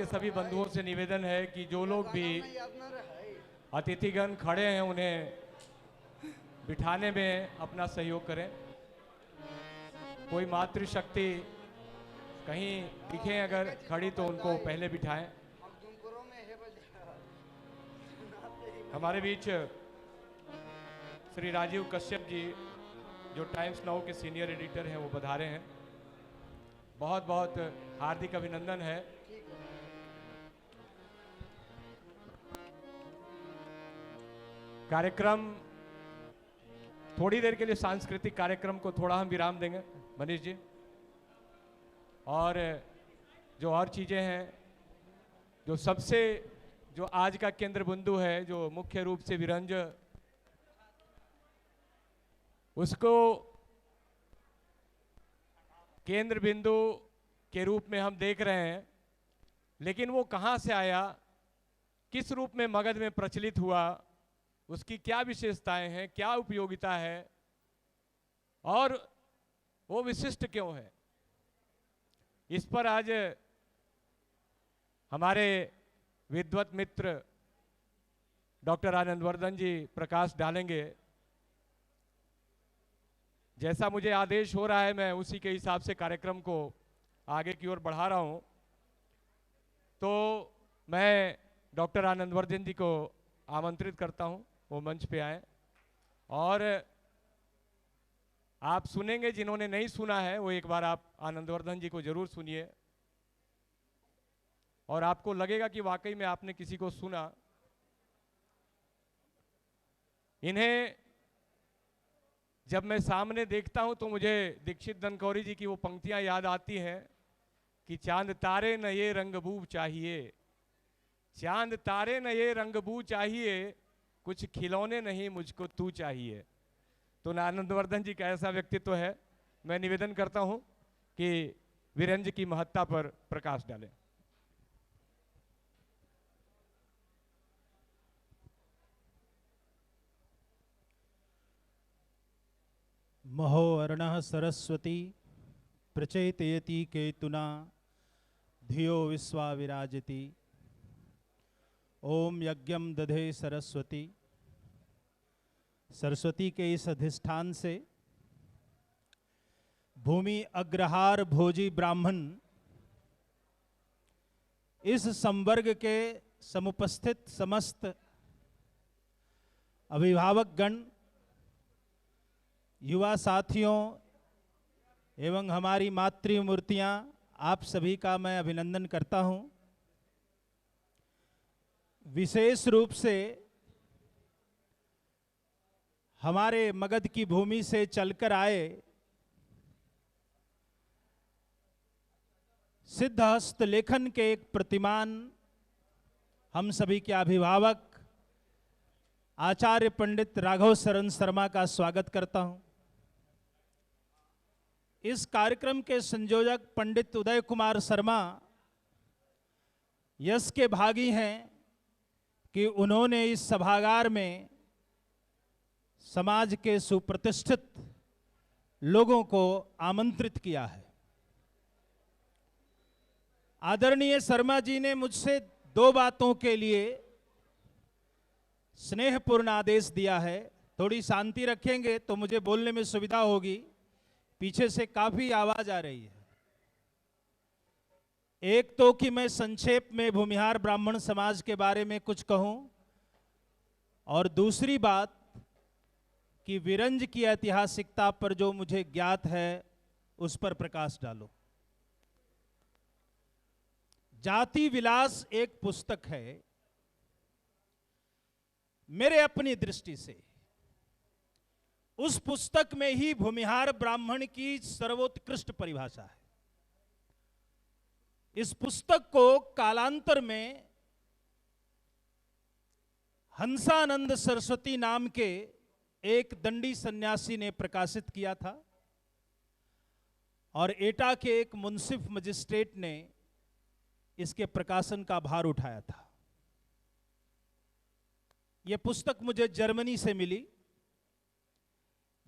से सभी बंधुओं से निवेदन है कि जो लोग भी अतिथिगण खड़े हैं उन्हें बिठाने में अपना सहयोग करें। कोई मातृशक्ति कहीं दिखे अगर खड़ी तो उनको पहले बिठाएं। हमारे बीच श्री राजीव कश्यप जी जो टाइम्स नाउ के सीनियर एडिटर हैं वो पधारे हैं। बहुत बहुत हार्दिक अभिनंदन है। कार्यक्रम थोड़ी देर के लिए सांस्कृतिक कार्यक्रम को थोड़ा हम विराम देंगे मनीष जी, और जो और चीजें हैं जो सबसे जो आज का केंद्र बिंदु है जो मुख्य रूप से विरंज उसको केंद्र बिंदु के रूप में हम देख रहे हैं, लेकिन वो कहां से आया, किस रूप में मगध में प्रचलित हुआ, उसकी क्या विशेषताएं हैं, क्या उपयोगिता है और वो विशिष्ट क्यों है, इस पर आज हमारे विद्वत मित्र डॉक्टर आनंदवर्धन जी प्रकाश डालेंगे। जैसा मुझे आदेश हो रहा है मैं उसी के हिसाब से कार्यक्रम को आगे की ओर बढ़ा रहा हूं। तो मैं डॉक्टर आनंदवर्धन जी को आमंत्रित करता हूं वो मंच पे आए और आप सुनेंगे, जिन्होंने नहीं सुना है वो एक बार आप आनंदवर्धन जी को जरूर सुनिए और आपको लगेगा कि वाकई में आपने किसी को सुना। इन्हें जब मैं सामने देखता हूं तो मुझे दीक्षित धनकौरी जी की वो पंक्तियां याद आती हैं कि चांद तारे न ये रंगबू चाहिए, चांद तारे न ये रंगबू चाहिए, कुछ खिलौने नहीं मुझको तू चाहिए। तो आनंदवर्धन जी का ऐसा व्यक्तित्व है। मैं निवेदन करता हूं कि विरंज की महत्ता पर प्रकाश डालें। महो अर्णः सरस्वती प्रचेतयति केतुना धियो विश्वा विराजति। ओम यज्ञम दधे सरस्वती। सरस्वती के इस अधिष्ठान से भूमि अग्रहार भोजी ब्राह्मण इस संवर्ग के समुपस्थित समस्त अभिभावक गण, युवा साथियों एवं हमारी मातृ मूर्तियां, आप सभी का मैं अभिनंदन करता हूं। विशेष रूप से हमारे मगध की भूमि से चलकर आए सिद्धहस्त लेखन के एक प्रतिमान हम सभी के अभिभावक आचार्य पंडित राघव शरण शर्मा का स्वागत करता हूं। इस कार्यक्रम के संयोजक पंडित उदय कुमार शर्मा यश के भागी हैं कि उन्होंने इस सभागार में समाज के सुप्रतिष्ठित लोगों को आमंत्रित किया है। आदरणीय शर्मा जी ने मुझसे 2 बातों के लिए स्नेहपूर्ण आदेश दिया है। थोड़ी शांति रखेंगे तो मुझे बोलने में सुविधा होगी। पीछे से काफी आवाज आ रही है। एक तो कि मैं संक्षेप में भूमिहार ब्राह्मण समाज के बारे में कुछ कहूं, और दूसरी बात कि विरंज की ऐतिहासिकता पर जो मुझे ज्ञात है उस पर प्रकाश डालो। जाति विलास एक पुस्तक है। मेरे अपनी दृष्टि से उस पुस्तक में ही भूमिहार ब्राह्मण की सर्वोत्कृष्ट परिभाषा है। इस पुस्तक को कालांतर में हंसानंद सरस्वती नाम के एक दंडी सन्यासी ने प्रकाशित किया था और एटा के एक मुंसिफ मजिस्ट्रेट ने इसके प्रकाशन का भार उठाया था। यह पुस्तक मुझे जर्मनी से मिली,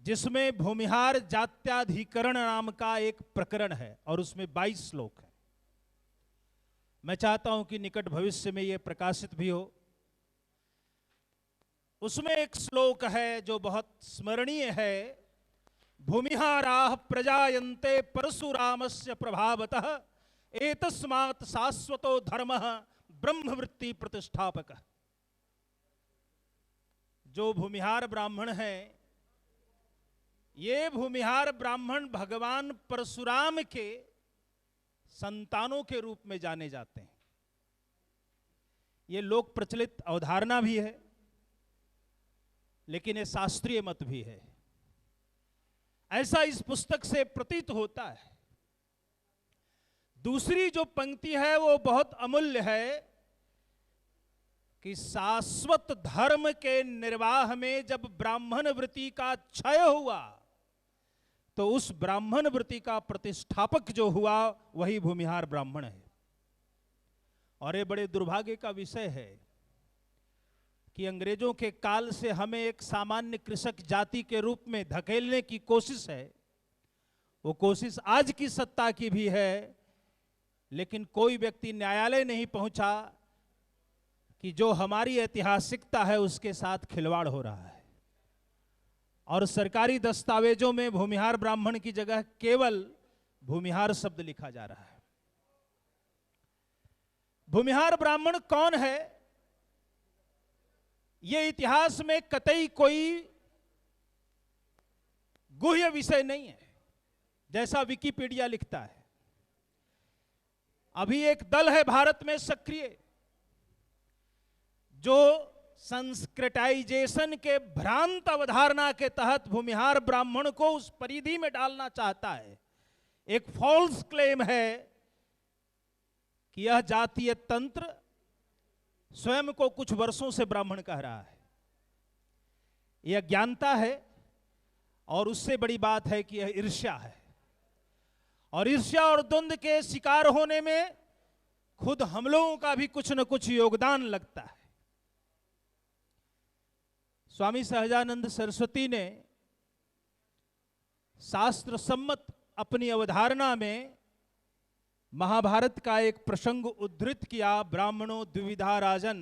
जिसमें भूमिहार जात्याधिकरण नाम का एक प्रकरण है और उसमें 22 श्लोक है। मैं चाहता हूं कि निकट भविष्य में यह प्रकाशित भी हो। उसमें एक श्लोक है जो बहुत स्मरणीय है। भूमिहाराः प्रजायन्ते परशुरामस्य प्रभावतः एतस्मात् शाश्वतो धर्मः ब्रह्मवृत्ति प्रतिष्ठापकः। जो भूमिहार ब्राह्मण हैं, ये भूमिहार ब्राह्मण भगवान परशुराम के संतानों के रूप में जाने जाते हैं। ये लोक प्रचलित अवधारणा भी है, लेकिन ये शास्त्रीय मत भी है। ऐसा इस पुस्तक से प्रतीत होता है। दूसरी जो पंक्ति है वो बहुत अमूल्य है कि शाश्वत धर्म के निर्वाह में जब ब्राह्मण वृत्ति का क्षय हुआ तो उस ब्राह्मण वृत्ति का प्रतिष्ठापक जो हुआ वही भूमिहार ब्राह्मण है। और ये बड़े दुर्भाग्य का विषय है कि अंग्रेजों के काल से हमें एक सामान्य कृषक जाति के रूप में धकेलने की कोशिश है। वो कोशिश आज की सत्ता की भी है, लेकिन कोई व्यक्ति न्यायालय नहीं पहुंचा कि जो हमारी ऐतिहासिकता है उसके साथ खिलवाड़ हो रहा है। और सरकारी दस्तावेजों में भूमिहार ब्राह्मण की जगह केवल भूमिहार शब्द लिखा जा रहा है। भूमिहार ब्राह्मण कौन है, यह इतिहास में कतई कोई गुह्य विषय नहीं है, जैसा विकिपीडिया लिखता है। अभी एक दल है भारत में सक्रिय जो संस्कृताइजेशन के भ्रांत अवधारणा के तहत भूमिहार ब्राह्मण को उस परिधि में डालना चाहता है। एक फॉल्स क्लेम है कि यह जातीय तंत्र स्वयं को कुछ वर्षों से ब्राह्मण कह रहा है। यह अज्ञानता है, और उससे बड़ी बात है कि यह ईर्ष्या है। और ईर्ष्या और द्वंद्व के शिकार होने में खुद हम लोगों का भी कुछ न कुछ योगदान लगता है। स्वामी सहजानंद सरस्वती ने शास्त्र सम्मत अपनी अवधारणा में महाभारत का एक प्रसंग उद्धृत किया। ब्राह्मणो द्विविधा राजन,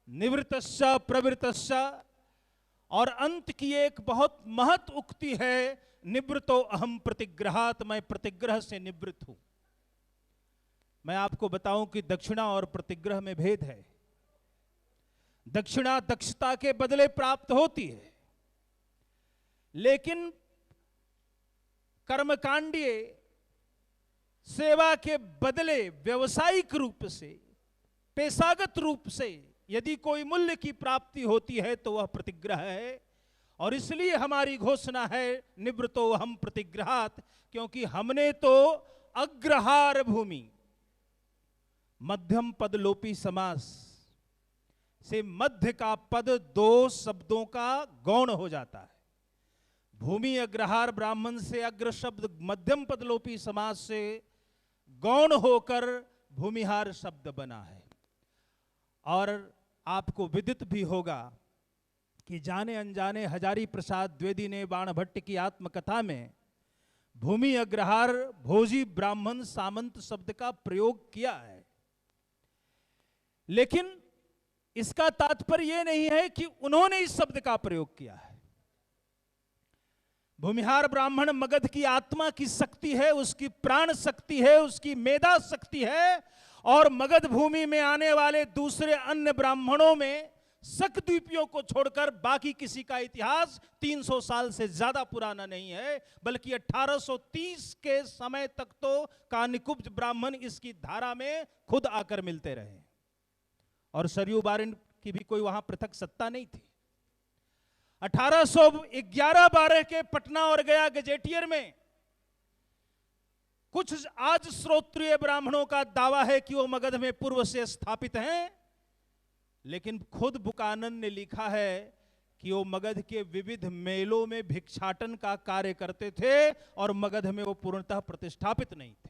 निवृत्तस्य प्रवृत्तस्य, और अंत की एक बहुत महत् उक्ति है, निवृतो अहम प्रतिग्रहात्, मैं प्रतिग्रह से निवृत्त हूं। मैं आपको बताऊं कि दक्षिणा और प्रतिग्रह में भेद है। दक्षिणा दक्षता के बदले प्राप्त होती है, लेकिन कर्मकांडीय सेवा के बदले व्यवसायिक रूप से, पेशागत रूप से यदि कोई मूल्य की प्राप्ति होती है तो वह प्रतिग्रह है। और इसलिए हमारी घोषणा है निवृतो हम प्रतिग्रहात्, क्योंकि हमने तो अग्रहार भूमि मध्यम पद लोपी समास से मध्य का पद दो शब्दों का गौण हो जाता है। भूमि अग्रहार ब्राह्मण से अग्र शब्द मध्यम पद लोपी समास से गौण होकर भूमिहार शब्द बना है। और आपको विदित भी होगा कि जाने अनजाने हजारी प्रसाद द्विवेदी ने बाणभट्ट की आत्मकथा में भूमि अग्रहार भोजी ब्राह्मण सामंत शब्द का प्रयोग किया है। लेकिन इसका तात्पर्य यह नहीं है कि उन्होंने इस शब्द का प्रयोग किया है। भूमिहार ब्राह्मण मगध की आत्मा की शक्ति है, उसकी प्राण शक्ति है, उसकी मेधा शक्ति है। और मगध भूमि में आने वाले दूसरे अन्य ब्राह्मणों में शकद्वीपियों को छोड़कर बाकी किसी का इतिहास 300 साल से ज्यादा पुराना नहीं है, बल्कि 1830 के समय तक तो कानिकुब्ज ब्राह्मण इसकी धारा में खुद आकर मिलते रहे। और सरयू बारिन की भी कोई वहां पृथक सत्ता नहीं थी। 1811-12 के पटना और गया गजेटियर में कुछ आज श्रोत्रिय ब्राह्मणों का दावा है कि वो मगध में पूर्व से स्थापित हैं, लेकिन खुद बुकानन ने लिखा है कि वो मगध के विविध मेलों में भिक्षाटन का कार्य करते थे और मगध में वो पूर्णतः प्रतिष्ठापित नहीं थे।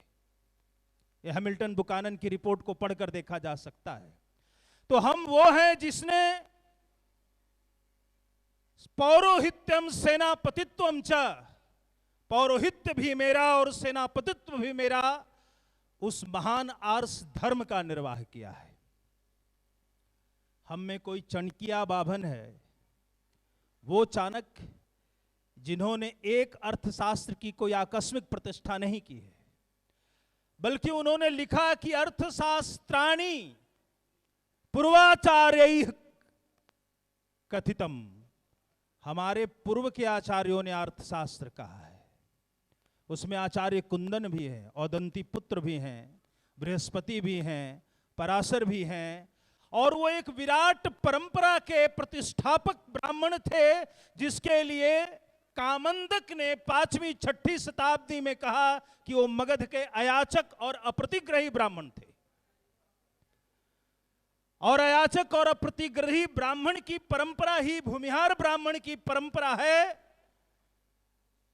यह हैमिल्टन बुकानन की रिपोर्ट को पढ़कर देखा जा सकता है। तो हम वो हैं जिसने पौरोहित्यम सेनापतित्वम च, पौरोहित्य भी मेरा और सेनापतित्व भी मेरा उस महान आर्ष धर्म का निर्वाह किया है। हम में कोई चणकिया बाभन है, वो चाणक्य जिन्होंने एक अर्थशास्त्र की कोई आकस्मिक प्रतिष्ठा नहीं की है, बल्कि उन्होंने लिखा कि अर्थशास्त्राणि पूर्वाचार्यैः कथितम, हमारे पूर्व के आचार्यों ने अर्थशास्त्र कहा है। उसमें आचार्य कुंदन भी है, औदंती पुत्र भी हैं, बृहस्पति भी हैं, पराशर भी हैं, और वो एक विराट परंपरा के प्रतिष्ठापक ब्राह्मण थे, जिसके लिए कामंदक ने 5वीं 6ठी शताब्दी में कहा कि वो मगध के अयाचक और अप्रतिग्रही ब्राह्मण थे। और अयाचक और अप्रतिग्रही ब्राह्मण की परंपरा ही भूमिहार ब्राह्मण की परंपरा है,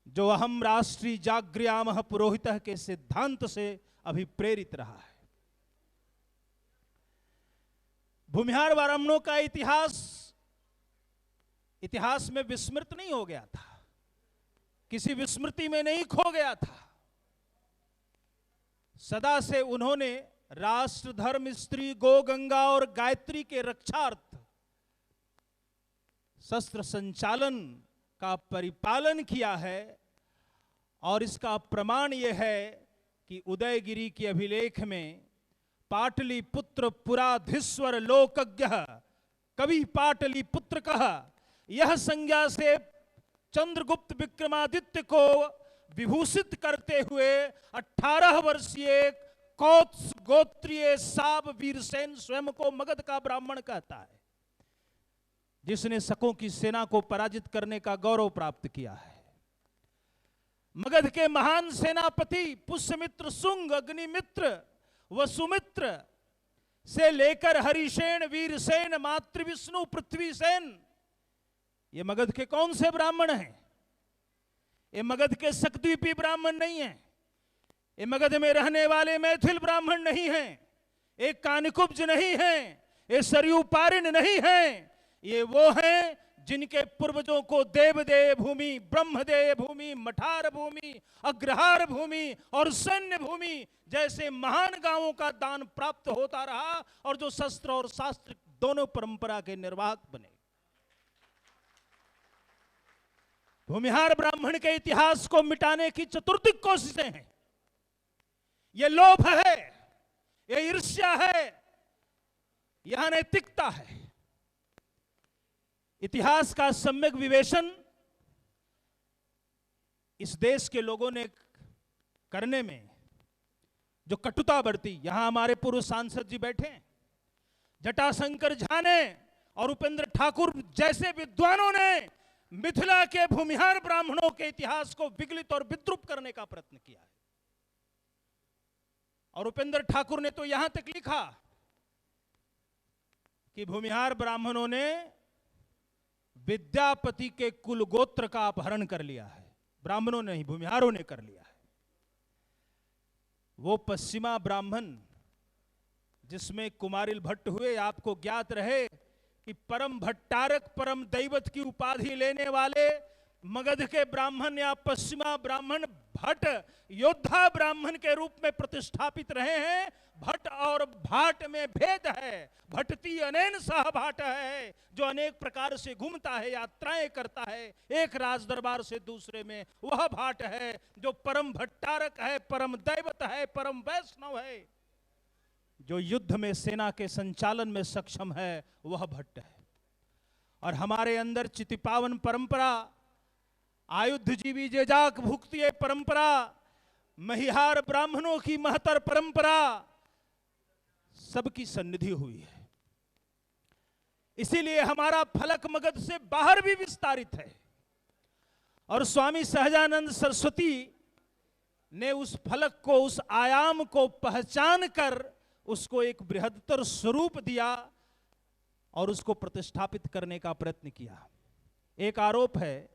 जो अहम राष्ट्री जागृयामः पुरोहितः के सिद्धांत से अभिप्रेरित रहा है। भूमिहार ब्राह्मणों का इतिहास में विस्मृत नहीं हो गया था, किसी विस्मृति में नहीं खो गया था। सदा से उन्होंने राष्ट्र, धर्म, स्त्री, गो, गंगा और गायत्री के रक्षार्थ शस्त्र संचालन का परिपालन किया है। और इसका प्रमाण यह है कि उदयगिरी के अभिलेख में पाटलिपुत्र पुराधीश्वर लोकज्ञ कवि पाटलिपुत्र कहा, यह संज्ञा से चंद्रगुप्त विक्रमादित्य को विभूषित करते हुए 18 वर्षीय कौत्स गोत्रीय साब वीरसेन स्वयं को मगध का ब्राह्मण कहता है, जिसने शकों की सेना को पराजित करने का गौरव प्राप्त किया है। मगध के महान सेनापति पुष्यमित्र, शुंग, अग्निमित्र, वसुमित्र से लेकर हरिसेन, वीरसेन, मातृविष्णु, पृथ्वीसेन, ये मगध के कौन से ब्राह्मण हैं? ये मगध के शकद्वीपी ब्राह्मण नहीं हैं, ये मगध में रहने वाले मैथिल ब्राह्मण नहीं हैं, एक कानिकुब्ज नहीं हैं, ये सरयू पारिन नहीं हैं। ये वो हैं जिनके पूर्वजों को देवदेव भूमि, ब्रह्मदेव भूमि, मठार भूमि, अग्रहार भूमि और सैन्य भूमि जैसे महान गांवों का दान प्राप्त होता रहा, और जो शस्त्र और शास्त्र दोनों परंपरा के निर्वाहक बने। भूमिहार ब्राह्मण के इतिहास को मिटाने की चतुर्दिक कोशिशें हैं। यह लोभ है, यह ईर्ष्या है, यह अनैतिकता है। इतिहास का सम्यक विवेचन इस देश के लोगों ने करने में जो कटुता बरती, यहां हमारे पूर्व सांसद जी बैठे हैं, जटाशंकर झा ने और उपेंद्र ठाकुर जैसे विद्वानों ने मिथिला के भूमिहार ब्राह्मणों के इतिहास को विगलित और विद्रूप करने का प्रयत्न किया है। और उपेंद्र ठाकुर ने तो यहां तक लिखा कि भूमिहार ब्राह्मणों ने विद्यापति के कुल गोत्र का अपहरण कर लिया है। ब्राह्मणों ने ही, भूमिहारों ने कर लिया है। वो पश्चिमा ब्राह्मण जिसमें कुमारिल भट्ट हुए, आपको ज्ञात रहे कि परम भट्टारक, परम दैवत की उपाधि लेने वाले मगध के ब्राह्मण या पश्चिमा ब्राह्मण भट्ट योद्धा ब्राह्मण के रूप में प्रतिष्ठापित रहे हैं। भट्ट और भाट में भेद है। भट्टी अनैन सह भाट है, जो अनेक प्रकार से घूमता है, यात्राएं करता है एक राज दरबार से दूसरे में। वह भाट है जो परम भट्टारक है, परम दैवत है, परम वैष्णव है, जो युद्ध में सेना के संचालन में सक्षम है, वह भट्ट है। और हमारे अंदर चितिपावन परंपरा, आयुध जीवी जेजाक भुक्ति परंपरा, महिहार ब्राह्मणों की महतर परंपरा सबकी सन्निधि हुई है। इसीलिए हमारा फलक मगध से बाहर भी विस्तारित है। और स्वामी सहजानंद सरस्वती ने उस फलक को, उस आयाम को पहचान कर उसको एक बृहत्तर स्वरूप दिया और उसको प्रतिष्ठापित करने का प्रयत्न किया। एक आरोप है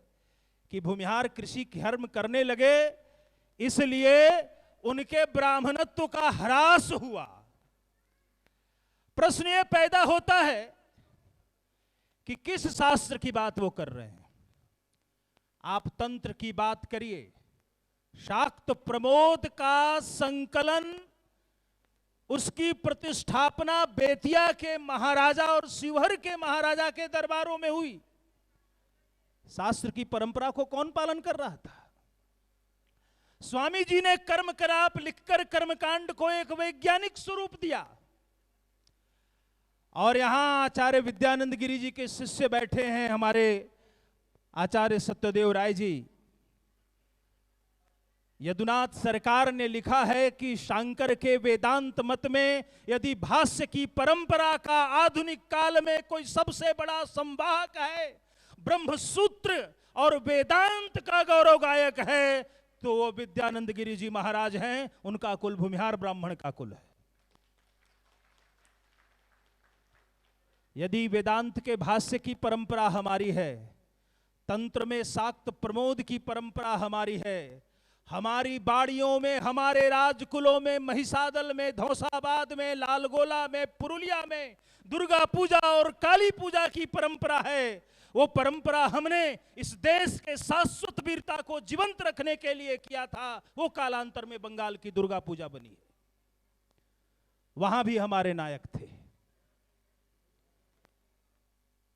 कि भूमिहार कृषि कर्म करने लगे, इसलिए उनके ब्राह्मणत्व का ह्रास हुआ। प्रश्न यह पैदा होता है कि किस शास्त्र की बात वो कर रहे हैं। आप तंत्र की बात करिए, शाक्त प्रमोद का संकलन उसकी प्रतिष्ठापना बेतिया के महाराजा और शिवहर के महाराजा के दरबारों में हुई। शास्त्र की परंपरा को कौन पालन कर रहा था? स्वामी जी ने कर्म कराप लिखकर कर्मकांड को एक वैज्ञानिक स्वरूप दिया। और यहां आचार्य विद्यानंद गिरी जी के शिष्य बैठे हैं, हमारे आचार्य सत्यदेव राय जी। यदुनाथ सरकार ने लिखा है कि शांकर के वेदांत मत में यदि भाष्य की परंपरा का आधुनिक काल में कोई सबसे बड़ा संवाहक है, ब्रह्मसूत्र और वेदांत का गौरव गायक है, तो वो विद्यानंद गिरी जी महाराज हैं। उनका कुल भूमिहार ब्राह्मण का कुल है। यदि वेदांत के भाष्य की परंपरा हमारी है, तंत्र में शाक्त प्रमोद की परंपरा हमारी है, हमारी बाड़ियों में, हमारे राजकुलों में, महिषादल में, धौसाबाद में, लालगोला में, पुरुलिया में दुर्गा पूजा और काली पूजा की परंपरा है, वो परंपरा हमने इस देश के शाश्वत वीरता को जीवंत रखने के लिए किया था। वो कालांतर में बंगाल की दुर्गा पूजा बनी है। वहां भी हमारे नायक थे।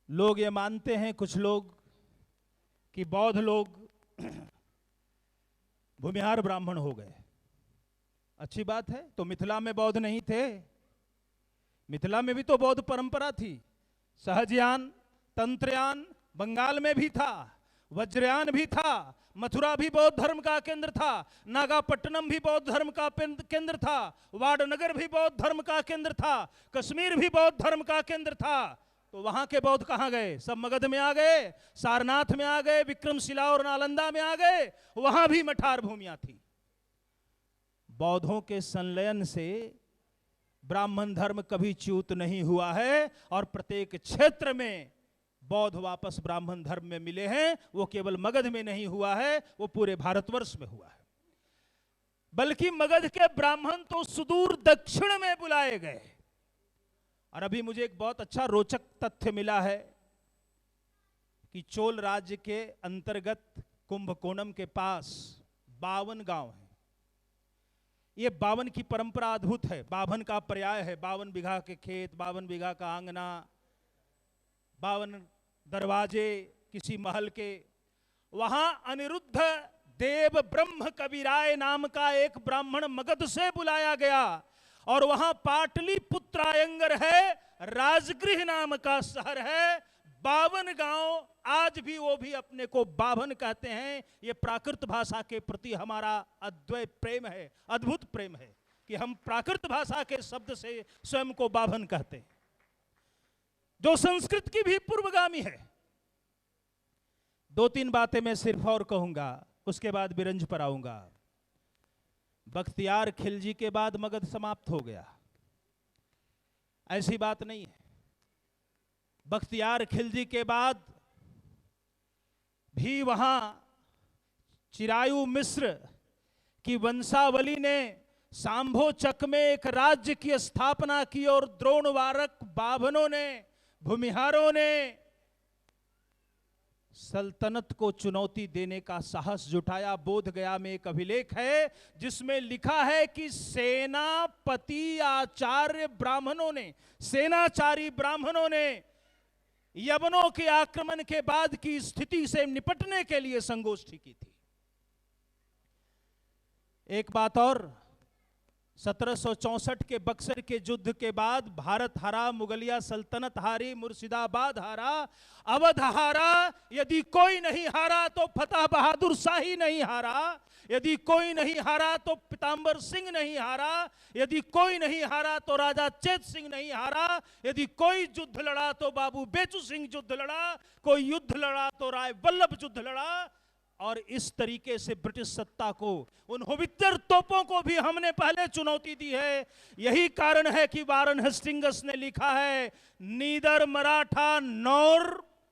लोग ये मानते हैं, कुछ लोग, कि बौद्ध लोग भूमिहार ब्राह्मण हो गए। अच्छी बात है। तो मिथिला में बौद्ध नहीं थे? मिथिला में भी तो बौद्ध परंपरा थी। सहजयान, तंत्रयान बंगाल में भी था, वज्रयान भी था, मथुरा भी बौद्ध धर्म का केंद्र था, नागापट्टनम भी बौद्ध धर्म का केंद्र था, वाडनगर भी बौद्ध धर्म का केंद्र था, कश्मीर भी बौद्ध धर्म का केंद्र था। तो वहां के बौद्ध कहां गए? सब मगध में आ गए, सारनाथ में आ गए, विक्रमशिला और नालंदा में आ गए। वहां भी मठार भूमियां थी। बौद्धों के संलयन से ब्राह्मण धर्म कभी च्युत नहीं हुआ है और प्रत्येक क्षेत्र में बौद्ध वापस ब्राह्मण धर्म में मिले हैं। वो केवल मगध में नहीं हुआ है, वो पूरे भारतवर्ष में हुआ है। बल्कि मगध के ब्राह्मण तो सुदूर दक्षिण में बुलाए गए। और अभी मुझे एक बहुत अच्छा रोचक तथ्य मिला है कि चोल राज्य के अंतर्गत कुंभकोणम के पास 52 गांव हैं। ये 52 की परंपरा अद्भुत है। 52 का पर्याय है 52 बीघा के खेत, 52 बीघा का आंगना, 52 दरवाजे किसी महल के। वहां अनिरुद्ध देव ब्रह्म कविराय नाम का एक ब्राह्मण मगध से बुलाया गया और वहां पाटलिपुत्रायंगर है, राजगृह नाम का शहर है। 52 गांव, आज भी वो भी अपने को 52 कहते हैं। ये प्राकृत भाषा के प्रति हमारा अद्वैत प्रेम है, अद्भुत प्रेम है कि हम प्राकृत भाषा के शब्द से स्वयं को 52 कहते हैं, जो संस्कृत की भी पूर्वगामी है। 2-3 बातें मैं सिर्फ और कहूंगा, उसके बाद बिरंज पर आऊंगा। बख्तियार खिलजी के बाद मगध समाप्त हो गया, ऐसी बात नहीं है। बख्तियार खिलजी के बाद भी वहां चिरायु मिश्र की वंशावली ने सांभोचक में एक राज्य की स्थापना की और द्रोणवारक बाभनों ने, भूमिहारों ने सल्तनत को चुनौती देने का साहस जुटाया। बोधगया में एक अभिलेख है जिसमें लिखा है कि सेनापति आचार्य ब्राह्मणों ने, सेनाचारी ब्राह्मणों ने यवनों के आक्रमण के बाद की स्थिति से निपटने के लिए संगोष्ठी की थी। एक बात और, 1764 के बक्सर के युद्ध के बाद भारत हारा, मुगलिया सल्तनत हारी, मुर्शिदाबाद हारा, अवध हारा। यदि कोई नहीं हारा तो फतेह बहादुर शाही नहीं हारा, यदि कोई नहीं हारा तो पीताम्बर सिंह नहीं हारा, यदि कोई नहीं हारा तो राजा चेत सिंह नहीं हारा, यदि कोई युद्ध लड़ा तो बाबू बेचू सिंह युद्ध लड़ा, कोई युद्ध लड़ा तो राय वल्लभ युद्ध लड़ा। और इस तरीके से ब्रिटिश सत्ता को, उन होवित्तर तोपों को भी हमने पहले चुनौती दी है। यही कारण है कि वारन हेस्टिंग्स ने लिखा है, neither Maratha nor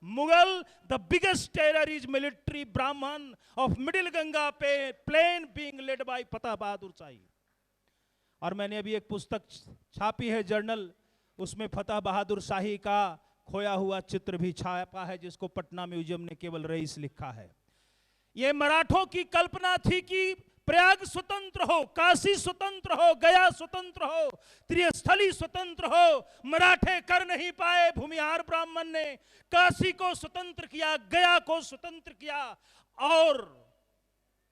Mughal, the biggest terror is military ब्राह्मण ऑफ मिडिल गंगा पे प्लेन बीइंग लेड बाय फतेह बहादुर शाही। और मैंने अभी एक पुस्तक छापी है जर्नल, उसमें फतेह बहादुर शाही का खोया हुआ चित्र भी छापा है, जिसको पटना म्यूजियम ने केवल रईस लिखा है। यह मराठों की कल्पना थी कि प्रयाग स्वतंत्र हो, काशी स्वतंत्र हो, गया स्वतंत्र हो, त्रिस्थली स्वतंत्र हो, मराठे कर नहीं पाए। भूमिहार ब्राह्मण ने काशी को स्वतंत्र किया, गया को स्वतंत्र किया और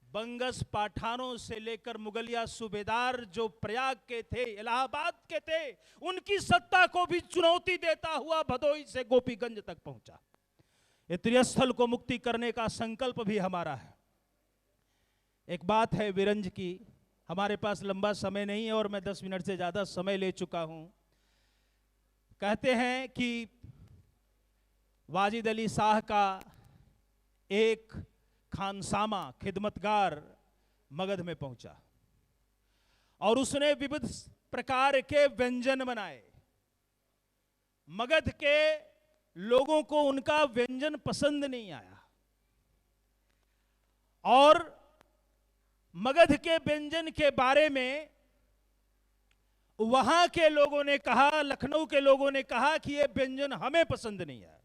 बंगस पठानों से लेकर मुगलिया सूबेदार जो प्रयाग के थे, इलाहाबाद के थे, उनकी सत्ता को भी चुनौती देता हुआ भदोही से गोपीगंज तक पहुंचा। ये त्रिस्थल को मुक्ति करने का संकल्प भी हमारा है। एक बात है विरंज की, हमारे पास लंबा समय नहीं है और मैं 10 मिनट से ज्यादा समय ले चुका हूं। कहते हैं कि वाजिद अली शाह का एक खानसामा खिदमतगार मगध में पहुंचा और उसने विविध प्रकार के व्यंजन बनाए। मगध के लोगों को उनका व्यंजन पसंद नहीं आया और मगध के व्यंजन के बारे में वहां के लोगों ने कहा, लखनऊ के लोगों ने कहा कि यह व्यंजन हमें पसंद नहीं है।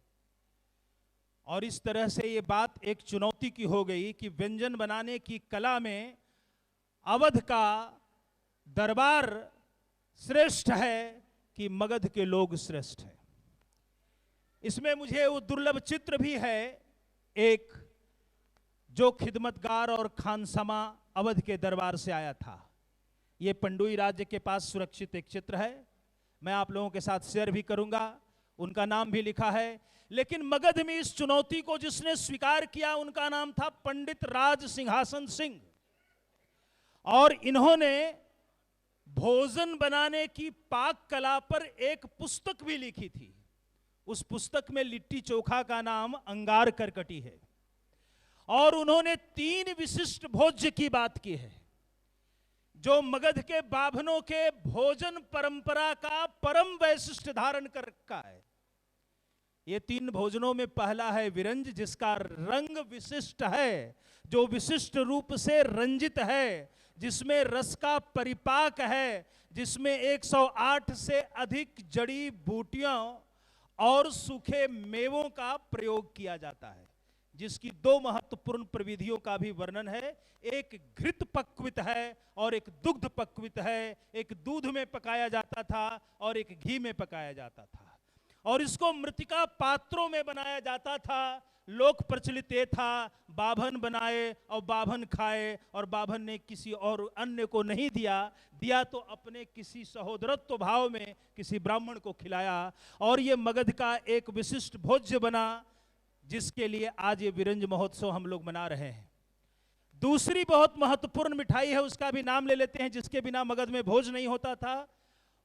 और इस तरह से ये बात एक चुनौती की हो गई कि व्यंजन बनाने की कला में अवध का दरबार श्रेष्ठ है कि मगध के लोग श्रेष्ठ हैं। इसमें मुझे वो दुर्लभ चित्र भी है, एक जो खिदमतगार और खानसमा अवध के दरबार से आया था। ये पंडुई राज्य के पास सुरक्षित एक चित्र है, मैं आप लोगों के साथ शेयर भी करूंगा, उनका नाम भी लिखा है। लेकिन मगध में इस चुनौती को जिसने स्वीकार किया उनका नाम था पंडित राज सिंहासन सिंह और इन्होंने भोजन बनाने की पाक कला पर एक पुस्तक भी लिखी थी। उस पुस्तक में लिट्टी चोखा का नाम अंगार करकटी है और उन्होंने 3 विशिष्ट भोज्य की बात की है जो मगध के बाभनों के भोजन परंपरा का परम वैशिष्ट धारण कर रखा है। ये 3 भोजनों में पहला है विरंज, जिसका रंग विशिष्ट है, जो विशिष्ट रूप से रंजित है, जिसमें रस का परिपाक है, जिसमें 108 से अधिक जड़ी बूटियों और सूखे मेवों का प्रयोग किया जाता है, जिसकी 2 महत्वपूर्ण प्रविधियों का भी वर्णन है। एक घृत पक्वित है और एक दुग्ध पक्वित है। एक दूध में पकाया जाता था और एक घी में पकाया जाता था और इसको मृतिका पात्रों में बनाया जाता था। लोक प्रचलित ये था, बाभन बनाए और बाभन खाए और बाभन ने किसी और अन्य को नहीं दिया तो अपने किसी सहोदरत्व भाव में किसी ब्राह्मण को खिलाया और ये मगध का एक विशिष्ट भोज्य बना, जिसके लिए आज ये विरंज महोत्सव हम लोग मना रहे हैं। दूसरी बहुत महत्वपूर्ण मिठाई है, उसका भी नाम ले लेते हैं, जिसके बिना मगध में भोज नहीं होता था,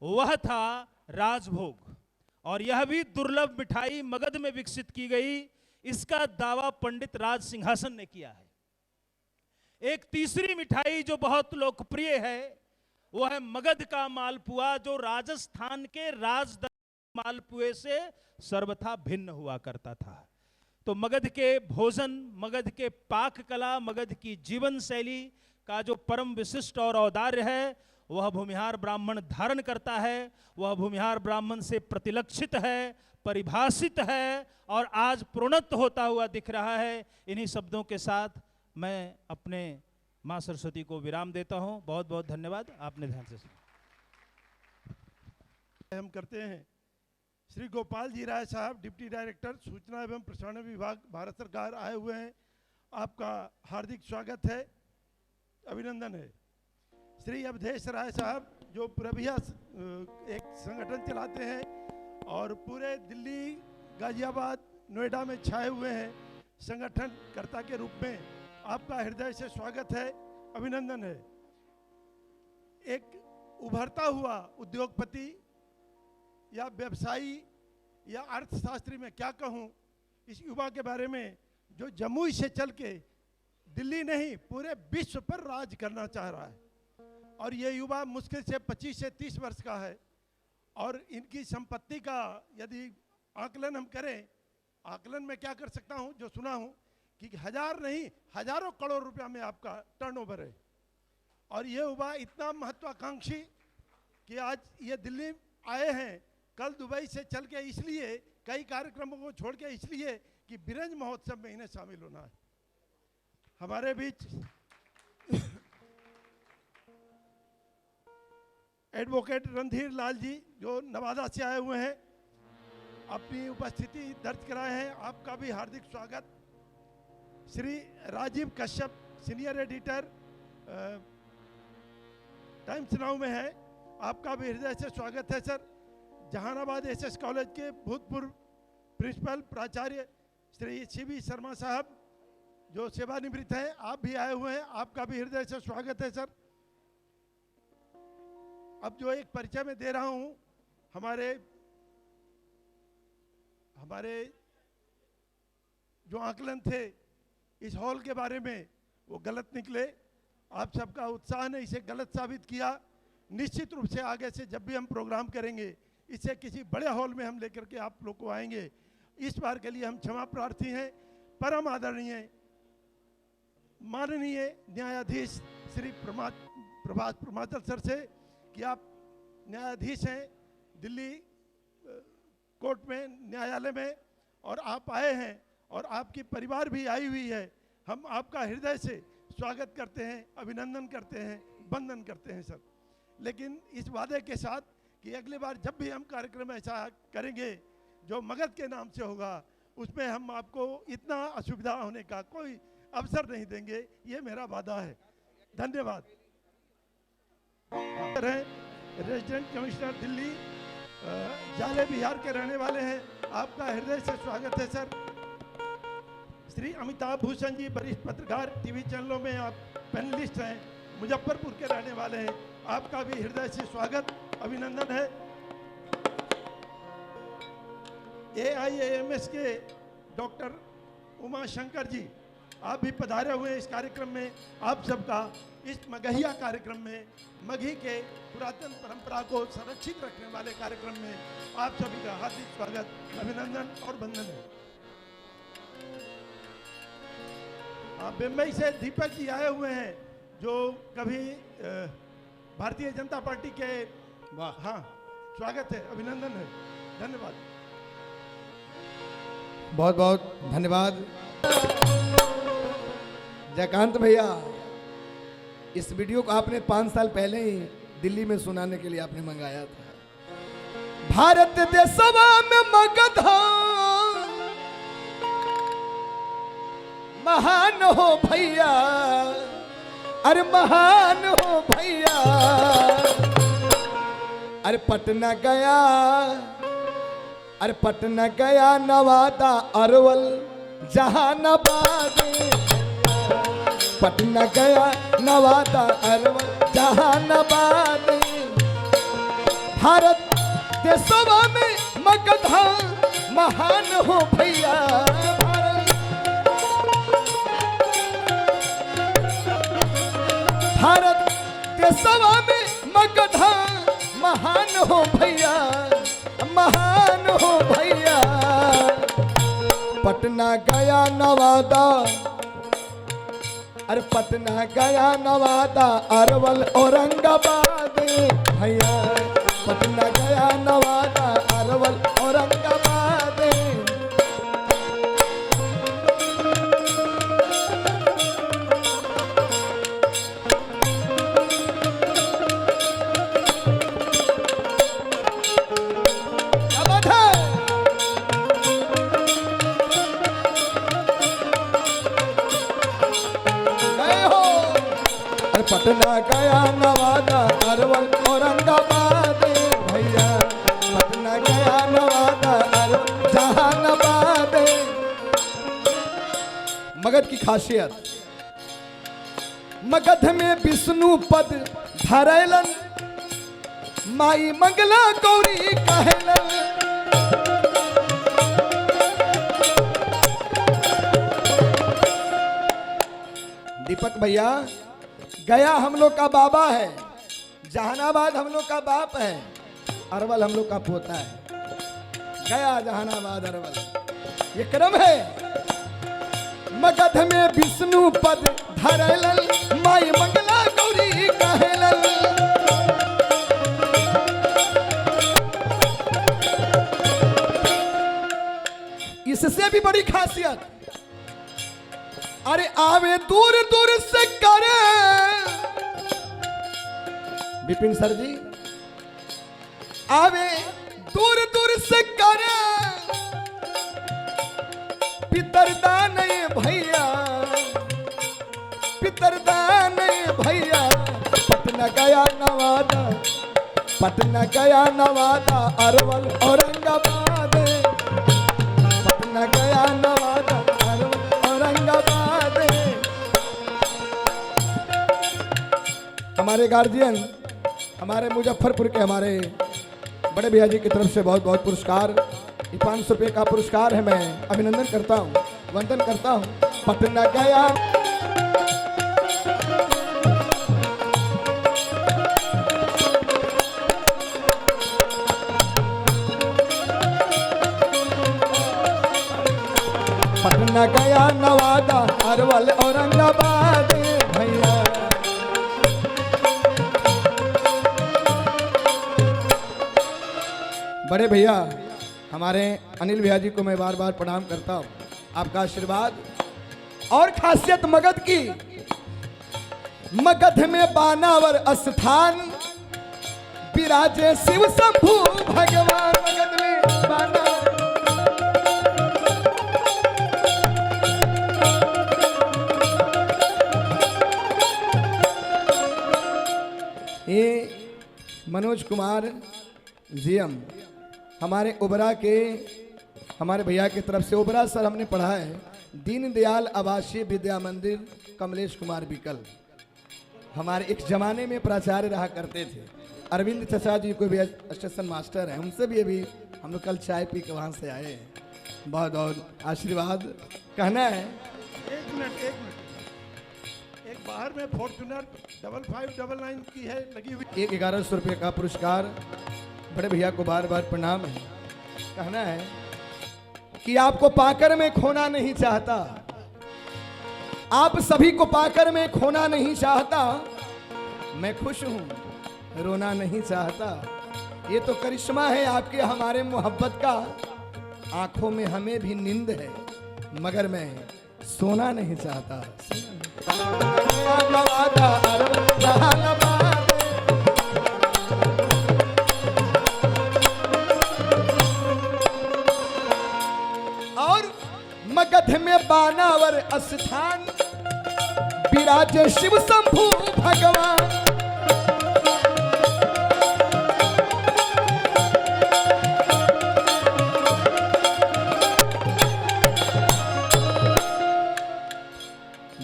वह था राजभोग। और यह भी दुर्लभ मिठाई मगध में विकसित की गई, इसका दावा पंडित राज सिंहासन ने किया है। एक तीसरी मिठाई जो बहुत लोकप्रिय है वह है मगध का मालपुआ, जो राजस्थान के राजदरबार मालपुए से सर्वथा भिन्न हुआ करता था। तो मगध के भोजन, मगध के पाक कला, मगध की जीवन शैली का जो परम विशिष्ट और औदार्य है वह भूमिहार ब्राह्मण धारण करता है, वह भूमिहार ब्राह्मण से प्रतिलक्षित है, परिभाषित है और आज प्रोन्नत होता हुआ दिख रहा है। इन्हीं शब्दों के साथ मैं अपने मां सरस्वती को विराम देता हूं। बहुत बहुत धन्यवाद, आपने ध्यान से सुना। हम करते हैं श्री गोपाल जी राय साहब, डिप्टी डायरेक्टर सूचना एवं प्रसारण विभाग, भारत सरकार, आए हुए हैं। आपका हार्दिक स्वागत है, अभिनंदन है। श्री अवधेश राय साहब जो पुरभिया एक संगठन चलाते हैं और पूरे दिल्ली, गाजियाबाद, नोएडा में छाए हुए हैं संगठनकर्ता के रूप में, आपका हृदय से स्वागत है, अभिनंदन है। एक उभरता हुआ उद्योगपति या व्यवसायी या अर्थशास्त्री में क्या कहूँ, इस युवा के बारे में जो जमुई से चल के दिल्ली नहीं पूरे विश्व पर राज करना चाह रहा है। और ये युवा मुश्किल से 25 से 30 वर्ष का है और इनकी संपत्ति का यदि आकलन हम करें, आकलन में क्या कर सकता हूँ, जो सुना हूँ कि 1000 नहीं हजारों करोड़ रुपया में आपका टर्नओवर है। और ये युवा इतना महत्वाकांक्षी कि आज ये दिल्ली आए हैं, कल दुबई से चल के इसलिए, कई कार्यक्रमों को छोड़ के इसलिए कि विरंज महोत्सव में इन्हें शामिल होना है। हमारे बीच एडवोकेट रणधीर लाल जी जो नवादा से आए हुए हैं, अपनी उपस्थिति दर्ज कराए हैं, आपका भी हार्दिक स्वागत। Shri Rajiv Kashyap senior editor Times Now में है, आपका भी हृदय से स्वागत है सर। जहानाबाद एसएस कॉलेज के भूतपूर्व प्रिंसिपल प्राचार्य श्री सीवी शर्मा साहब जो सेवानिवृत्त हैं, आप भी आए हुए हैं, आपका भी हृदय से स्वागत है सर। अब जो एक परिचय में दे रहा हूं, हमारे जो आकलन थे इस हॉल के बारे में वो गलत निकले। आप सबका उत्साह ने इसे गलत साबित किया। निश्चित रूप से आगे से जब भी हम प्रोग्राम करेंगे इसे किसी बड़े हॉल में हम लेकर के आप लोग को आएंगे। इस बार के लिए हम क्षमा प्रार्थी हैं। परम आदरणीय माननीय न्यायाधीश श्री प्रभात प्रमाचल सर से कि आप न्यायाधीश हैं दिल्ली कोर्ट में, न्यायालय में, और आप आए हैं और आपकी परिवार भी आई हुई है। हम आपका हृदय से स्वागत करते हैं, अभिनंदन करते हैं, वंदन करते हैं सर। लेकिन इस वादे के साथ कि अगली बार जब भी हम कार्यक्रम ऐसा करेंगे जो मगध के नाम से होगा, उसमें हम आपको इतना असुविधा होने का कोई अवसर नहीं देंगे, ये मेरा वादा है। धन्यवाद। रेजिडेंट कमिश्नर दिल्ली जाले बिहार के रहने वाले हैं, आपका हृदय से स्वागत है सर। श्री अमिताभ भूषण जी वरिष्ठ पत्रकार, टीवी चैनलों में आप पैनलिस्ट हैं, मुजफ्फरपुर के रहने वाले हैं, आपका भी हृदय से स्वागत, अभिनंदन है। AIAMS के डॉक्टर उमा शंकर जी, आप भी पधारे हुए हैं इस कार्यक्रम में। आप सबका इस मगहिया कार्यक्रम में, मगही के पुरातन परंपरा को संरक्षित रखने वाले कार्यक्रम में आप सभी का हार्दिक स्वागत, अभिनंदन और वंदन है। मुंबई से दीपक जी आए हुए हैं जो कभी भारतीय जनता पार्टी के, हाँ स्वागत है, अभिनंदन है, धन्यवाद। बहुत बहुत धन्यवाद जयकांत भैया। इस वीडियो को आपने 5 साल पहले ही दिल्ली में सुनाने के लिए आपने मंगाया था। भारत देशवा में मगध महान हो भैया, अरे महान हो भैया, अरे पटना गया, अरे पटना गया, नवादा अरवल जहानाबाद, पटना गया, नवादा अरवल जहानाबाद, भारत देशवा में मगध महान हो भैया, भारत देशवा में मगध महान हो भैया, महान हो भैया, पटना गया नवादा, अरे पटना गया नवादा अरवल औरंगाबाद भैया, पटना गया नवादा अरवल औरंगाबाद, पटना गया नवादा अरवल औरंगाबाद भैया, पटना गया नवादा अरवल जहानाबाद। मगध की खासियत, मगध में विष्णु पद धरैलन, माई मंगला गौरी कहलन, दीपक भैया गया हम लोग का बाबा है, जहानाबाद हम लोग का बाप है, अरवल हम लोग का पोता है। गया जहानाबाद अरवल ये क्रम है। मगध में विष्णु पद धरैलन, माई मंगला गौरी कहलन, इससे भी बड़ी खासियत, अरे आवे दूर दूर से करे, विपिन सर जी आवे दूर दूर से करे पितरदान ये भैया, पितरदान ये भैया। पटना गया नवादा, पटना गया नवादा, अरवल औरंगाबाद, पटना गया नवादा, अरवल औरंगाबाद। हमारे गार्जियन, हमारे मुजफ्फरपुर के हमारे बड़े भैया जी की तरफ से बहुत बहुत पुरस्कार, 500 रुपये का पुरस्कार है। मैं अभिनंदन करता हूँ, वंदन करता हूँ। पटना गया पटना गया नवादा, अरवल औरंगाबाद भैया। बड़े भैया हमारे अनिल भैया जी को मैं बार बार प्रणाम करता हूँ। आपका आशीर्वाद और खासियत मगध की, मगध में बानावर स्थान विराजे शिव शंभु भगवान। मगध में बानावर ये मनोज कुमार जीएम हमारे ओबरा के, हमारे भैया की तरफ से ओबरा सर हमने पढ़ा है, दीनदयाल आवासीय विद्या मंदिर कमलेश कुमार विकल। हमारे एक जमाने में प्राचार्य रहा करते थे। अरविंद चचा जी को भी स्टेशन मास्टर हैं, उनसे भी अभी हम लोग कल चाय पी के वहाँ से आए हैं। बहुत बहुत आशीर्वाद कहना है। एक मिनट एक बाहर में फॉर्च्यूनर 5599 की है लगी हुई। एक 1100 रुपये का पुरस्कार। बड़े भैया को बार बार प्रणाम है। कहना है कि आपको पाकर मैं खोना नहीं चाहता, आप सभी को पाकर मैं खोना नहीं चाहता, मैं खुश हूं रोना नहीं चाहता। ये तो करिश्मा है आपके हमारे मोहब्बत का। आंखों में हमें भी नींद है मगर मैं सोना नहीं चाहता। और मगध में बानावर स्थान विराजे शिव शंभु भगवान।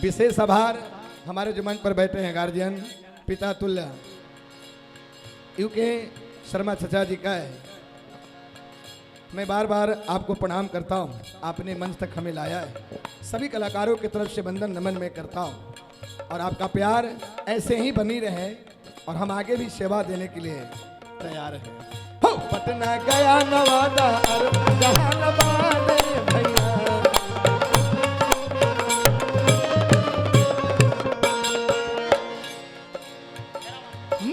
विशेष आभार हमारे जो मंच पर बैठे हैं गार्जियन पिता तुल्य यूके शर्मा चचा जी का है। मैं बार बार आपको प्रणाम करता हूं, आपने मंच तक हमें लाया है। सभी कलाकारों की तरफ से वंदन नमन मैं करता हूं और आपका प्यार ऐसे ही बनी रहे और हम आगे भी सेवा देने के लिए तैयार हैं। हो पटना गया नवादा जहानाबाद भैया।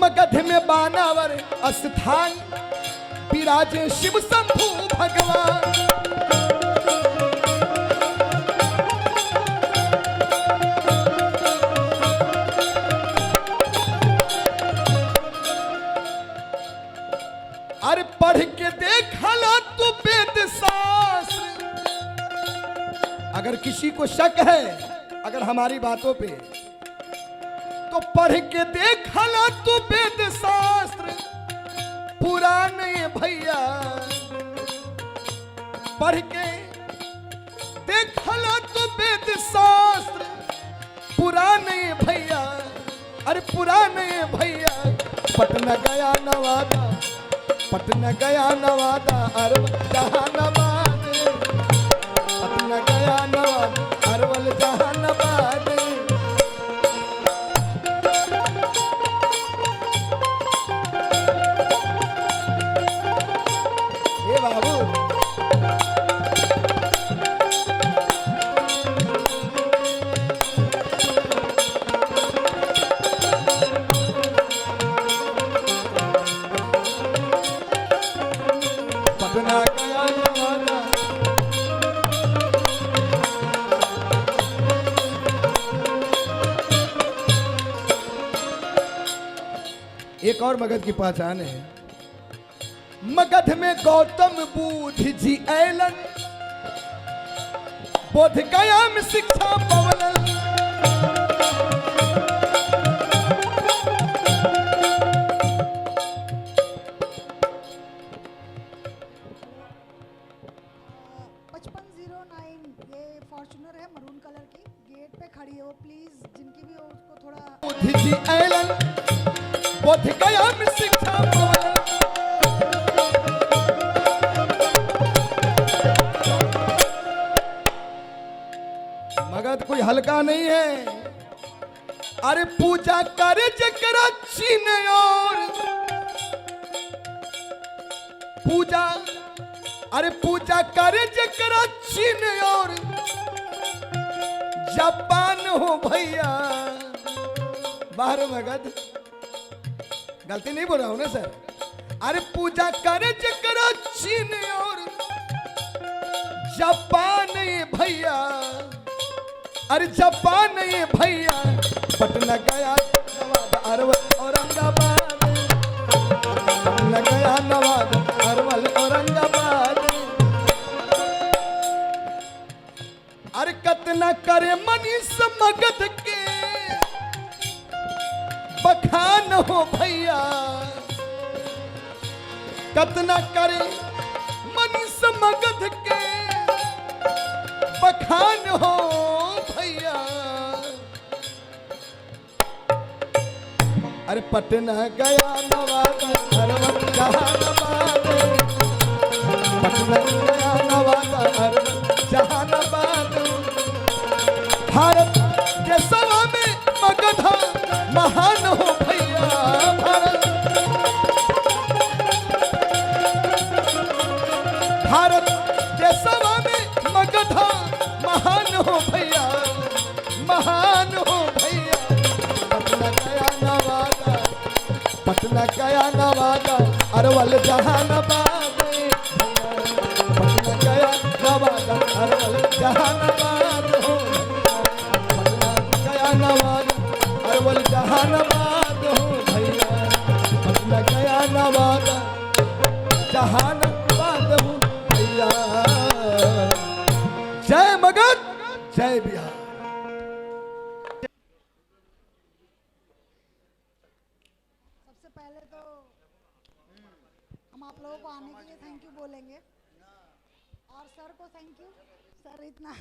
मगध में बानावर स्थान विराजे शिव शंभु भगवान। अरे पढ़ के देखला तू वेद शास्त्र। अगर किसी को शक है अगर हमारी बातों पे तो पढ़ के देखला तू वेद शास्त्र पुराने भैया। पढ़ के देखला तू वेद शास्त्र पुराने भैया। अरे पुराने भैया। पटना गया नवादा, पटना गया नवादा, अरवल जहानाबाद। पटना गया नवादा, अरवल जहानाबाद। एक और मगध की पहचान है मगध में गौतम बुद्ध जी ऐलन, बोध गया में शिक्षा पवलन। ये फॉर्च्यूनर है मरून कलर की, गेट पे खड़ी है वो, प्लीज जिनकी भी हो उसको थोड़ा। बुद्ध जी ऐलन, बोध गया में शिक्षा पवलन। मगध कोई हल्का नहीं है। अरे पूजा करे जकरा चीन और पूजा, अरे पूजा करे जकरा चीन और जापान हो भैया। बाहर मगध, गलती नहीं बोल रहा हूं ना सर। अरे पूजा करे जकरा चीन और जापान भैया। अरे जापान ये भैया, पटना गया नवादा अरवल औरंगाबाद, पटना गया नवादा अरवल औरंगाबाद। अरे कतना करे मनीष मगध के बखान हो भैया। कतना करे मनीष मगध के बखान हो भैया। अरे पटना गया नवादा अरवल जहानाबाद, पटना गया नवादा अरवल जहानाबाद। भारत के सभा में मगध महान हो भैया। भारत के सभा में मगध महान हो भैया, महान हो भैया। पटना गया नवादा, पटना गया नवादा अरवल जहानाबाद, पटना गया नवादा अरवल जहानाबाद हो। पटना गया नवादा अरवल जहानाबाद हो भैया। पटना गया नवादा जहानाबाद हो भैया। जय मगध, जय बिहार। सबसे पहले तो हम आप लोगों को आने के लिए थैंक यू बोलेंगे, और सर को थैंक यू। सर इतना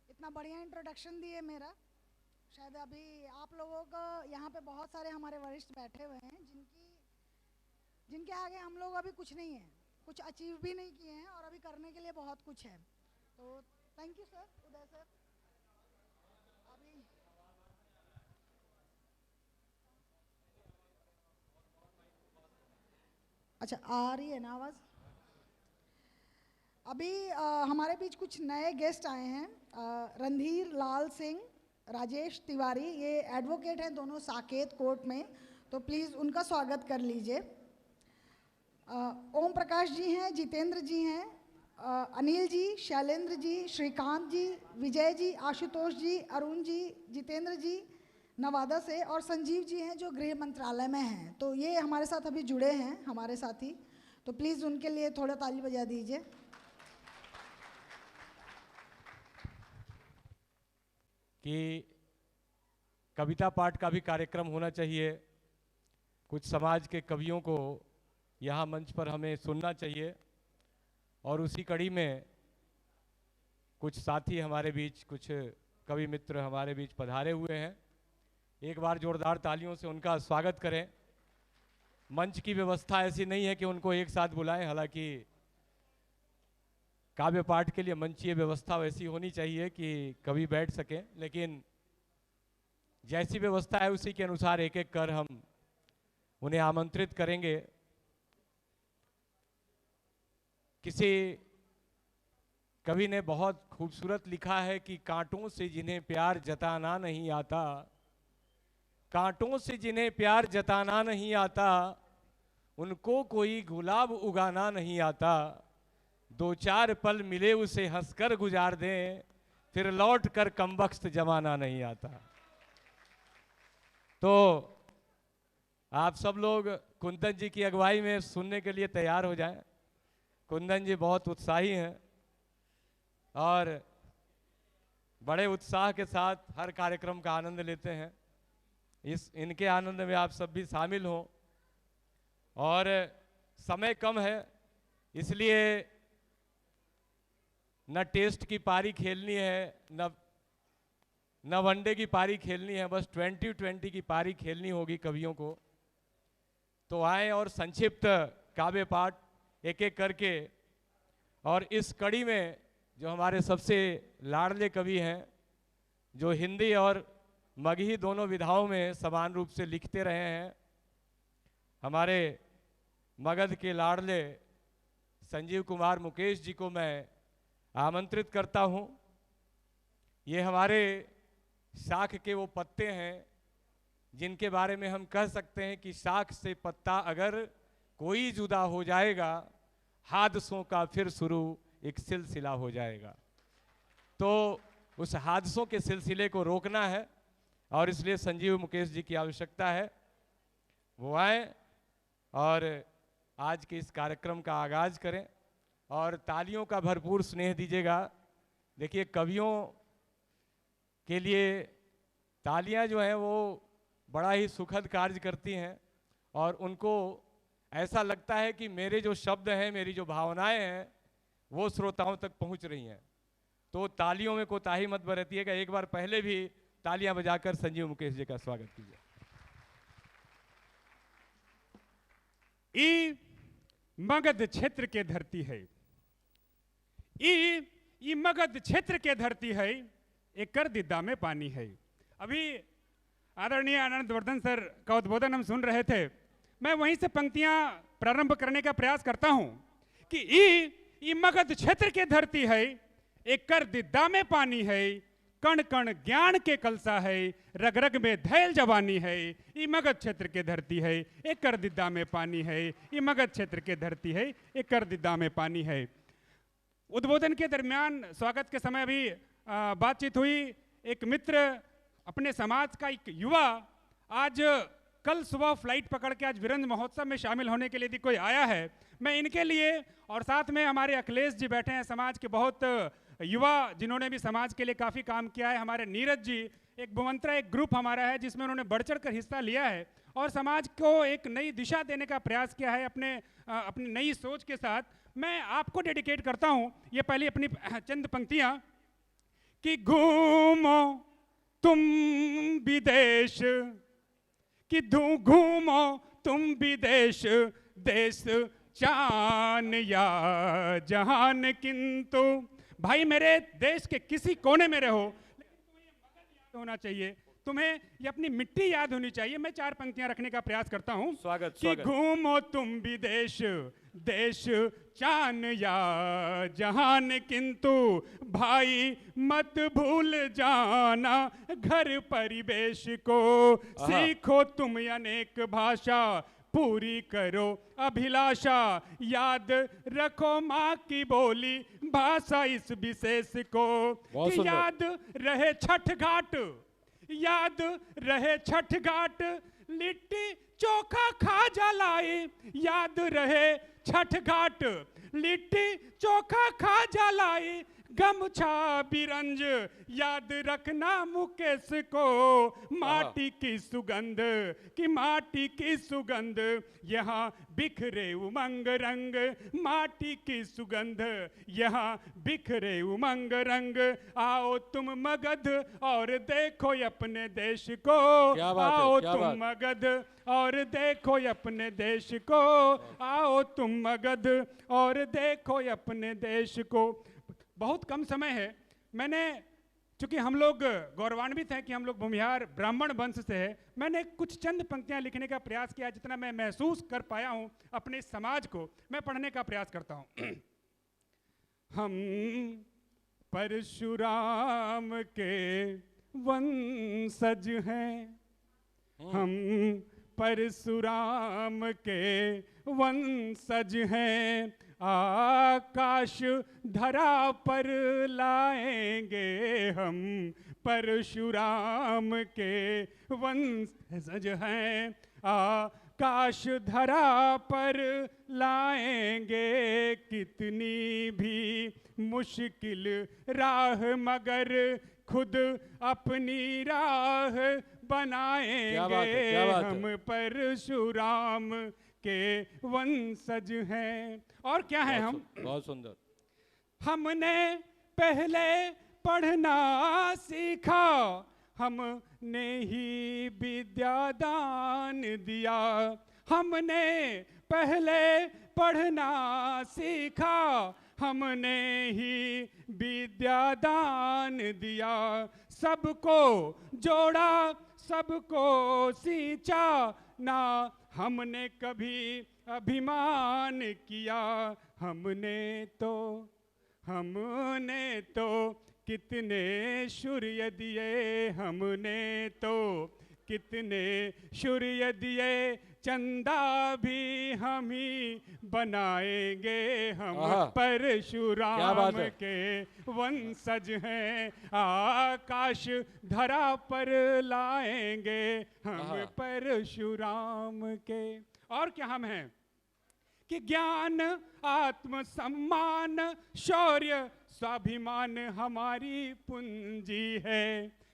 इतना बढ़िया इंट्रोडक्शन दिए मेरा। शायद अभी आप लोगों को यहाँ पे बहुत सारे हमारे वरिष्ठ बैठे हुए हैं जिनके आगे हम लोग अभी कुछ नहीं है, कुछ अचीव भी नहीं किए हैं, और अभी करने के लिए बहुत कुछ है। तो thank you sir, Uday sir. अभी अच्छा आ रही है ना आवाज़? अभी हमारे बीच कुछ नए गेस्ट आए हैं, रणधीर लाल सिंह, राजेश तिवारी, ये एडवोकेट हैं दोनों साकेत कोर्ट में, तो प्लीज़ उनका स्वागत कर लीजिए। ओम प्रकाश जी हैं, जितेंद्र जी हैं, अनिल जी, शैलेंद्र जी, श्रीकांत जी, विजय जी, आशुतोष जी, अरुण जी, जितेंद्र जी नवादा से, और संजीव जी हैं जो गृह मंत्रालय में हैं। तो ये हमारे साथ अभी जुड़े हैं हमारे साथी, तो प्लीज़ उनके लिए थोड़ा ताली बजा दीजिए। कि कविता पाठ का भी कार्यक्रम होना चाहिए। कुछ समाज के कवियों को यहाँ मंच पर हमें सुनना चाहिए, और उसी कड़ी में कुछ साथी हमारे बीच, कुछ कवि मित्र हमारे बीच पधारे हुए हैं। एक बार जोरदार तालियों से उनका स्वागत करें। मंच की व्यवस्था ऐसी नहीं है कि उनको एक साथ बुलाएं, हालांकि काव्य पाठ के लिए मंचीय व्यवस्था वैसी होनी चाहिए कि कवि बैठ सकें, लेकिन जैसी व्यवस्था है उसी के अनुसार एक एक कर हम उन्हें आमंत्रित करेंगे। किसी कवि ने बहुत खूबसूरत लिखा है कि कांटों से जिन्हें प्यार जताना नहीं आता, कांटों से जिन्हें प्यार जताना नहीं आता, उनको कोई गुलाब उगाना नहीं आता। दो चार पल मिले उसे हंसकर गुजार दें, फिर लौट कर कमबख्त जमाना नहीं आता। तो आप सब लोग कुंदन जी की अगुवाई में सुनने के लिए तैयार हो जाएं। कुंदन जी बहुत उत्साही हैं और बड़े उत्साह के साथ हर कार्यक्रम का आनंद लेते हैं। इनके आनंद में आप सब भी शामिल हों। और समय कम है, इसलिए न टेस्ट की पारी खेलनी है, न वनडे की पारी खेलनी है, बस 2020 की पारी खेलनी होगी कवियों को। तो आए और संक्षिप्त काव्य पाठ एक एक करके, और इस कड़ी में जो हमारे सबसे लाडले कवि हैं, जो हिंदी और मगही दोनों विधाओं में समान रूप से लिखते रहे हैं, हमारे मगध के लाडले संजीव कुमार मुकेश जी को मैं आमंत्रित करता हूं। ये हमारे शाख के वो पत्ते हैं जिनके बारे में हम कह सकते हैं कि शाख से पत्ता अगर कोई जुदा हो जाएगा, हादसों का फिर शुरू एक सिलसिला हो जाएगा। तो उस हादसों के सिलसिले को रोकना है और इसलिए संजीव मुकेश जी की आवश्यकता है। वो आए और आज के इस कार्यक्रम का आगाज करें और तालियों का भरपूर स्नेह दीजिएगा। देखिए, कवियों के लिए तालियां जो हैं वो बड़ा ही सुखद कार्य करती हैं और उनको ऐसा लगता है कि मेरे जो शब्द हैं, मेरी जो भावनाएं हैं, वो श्रोताओं तक पहुंच रही हैं। तो तालियों में कोताही मत बरतिएगा। एक बार पहले भी तालियां बजाकर संजीव मुकेश जी का स्वागत कीजिए। ई मगध क्षेत्र के धरती है, ई मगध क्षेत्र के धरती है, एकर दिद्दा में पानी है। अभी आदरणीय आनंदवर्धन सर का उद्बोधन हम सुन रहे थे। मैं वहीं से पंक्तियां प्रारंभ करने का प्रयास करता हूं कि ई मगध क्षेत्र के धरती है, एकर दिद्दा में पानी है, कण कण ज्ञान के कलसा है, रग रग में धैल जवानी है। ई मगध क्षेत्र के धरती है, एकर दिद्दा में पानी है। ई मगध क्षेत्र के धरती है, एकर दिद्दा में पानी है। उद्बोधन के दरमियान स्वागत के समय अभी बातचीत हुई। एक मित्र, अपने समाज का एक युवा, आज कल सुबह फ्लाइट पकड़ के आज वीरेंद्र महोत्सव में शामिल होने के लिए यदि कोई आया है, मैं इनके लिए और साथ में हमारे अखिलेश जी बैठे हैं, समाज के बहुत युवा जिन्होंने भी समाज के लिए काफ़ी काम किया है। हमारे नीरज जी, एक बुमंत्रा एक ग्रुप हमारा है जिसमें उन्होंने बढ़ चढ़ कर हिस्सा लिया है और समाज को एक नई दिशा देने का प्रयास किया है अपनी नई सोच के साथ। मैं आपको डेडिकेट करता हूँ ये पहली अपनी चंद पंक्तियाँ कि घूमो तुम विदेश, कि घूमो तुम विदेश, देश चान या जहान, किंतु भाई मेरे देश के किसी कोने में रहो, लेकिन तुम्हें ये मगध याद होना चाहिए, तुम्हें ये अपनी मिट्टी याद होनी चाहिए। मैं 4 पंक्तियां रखने का प्रयास करता हूं। कि घूमो तुम विदेश, देश चान या जहान, किंतु भाई मत भूल जाना घर परिवेश को। सीखो तुम अनेक भाषा, पूरी करो अभिलाषा, याद रखो माँ की बोली भाषा इस विशेष को। कि याद रहे छठ घाट, याद रहे छठ घाट, लिट्टी चोखा खा जलाई, याद रहे छठ घाट, लिट्टी चोखा खा जलाई, गमछा बिरंज याद रखना मुकेश को। माटी की सुगंध, कि माटी की सुगंध, यहाँ बिखरे उमंग रंग, माटी की सुगंध यहाँ बिखरे उमंग रंग। आओ तुम मगध और देखो अपने देश को, आओ तुम मगध और देखो अपने देश को, आओ तुम मगध और देखो अपने देश को। बहुत कम समय है, मैंने, चूंकि हम लोग गौरवान्वित हैं कि हम लोग भूमिहार ब्राह्मण वंश से है, मैंने कुछ चंद पंक्तियां लिखने का प्रयास किया। जितना मैं महसूस कर पाया हूं अपने समाज को, मैं पढ़ने का प्रयास करता हूं। हम परशुराम के वंशज हैं, हम परशुराम के वंशज हैं, आकाश धरा पर लाएंगे हम परशुराम के वंशज हैं। काश धरा पर लाएंगे कितनी भी मुश्किल राह, मगर खुद अपनी राह बनाएंगे। क्या बात है। हम परशुराम के वंशज हैं। और क्या है हम? बहुत सुंदर। हमने पहले पढ़ना सीखा, हमने ही विद्यादान दिया। हमने पहले पढ़ना सीखा, हमने ही विद्यादान दिया। सबको जोड़ा, सबको सींचा, ना हमने कभी अभिमान किया। हमने तो कितने सूर्य दिए, हमने तो कितने सूर्य दिए, चंदा भी हम ही बनाएंगे। हम क्या बात परशुराम है। के वंशज हैं। आकाश धरा पर लाएंगे हम परशुराम के। और क्या हम हैं कि ज्ञान, आत्म सम्मान, शौर्य, स्वाभिमान हमारी पूंजी है।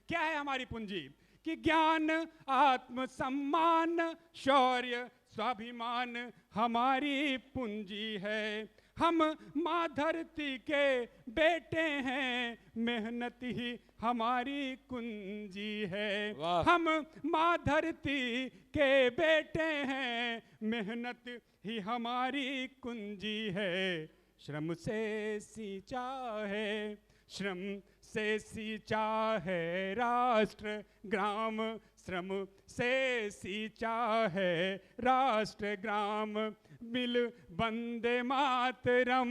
क्या है हमारी पूंजी? कि ज्ञान, आत्म सम्मान, शौर्य, स्वाभिमान हमारी पूंजी है। हम माँ धरती के बेटे हैं, मेहनत ही हमारी कुंजी है। वाह। हम माँ धरती के बेटे हैं, मेहनत ही हमारी कुंजी है। श्रम से सींचा है, श्रम से सींचा है राष्ट्र ग्राम, श्रम से सींचा है राष्ट्र ग्राम। मिल वंदे मातरम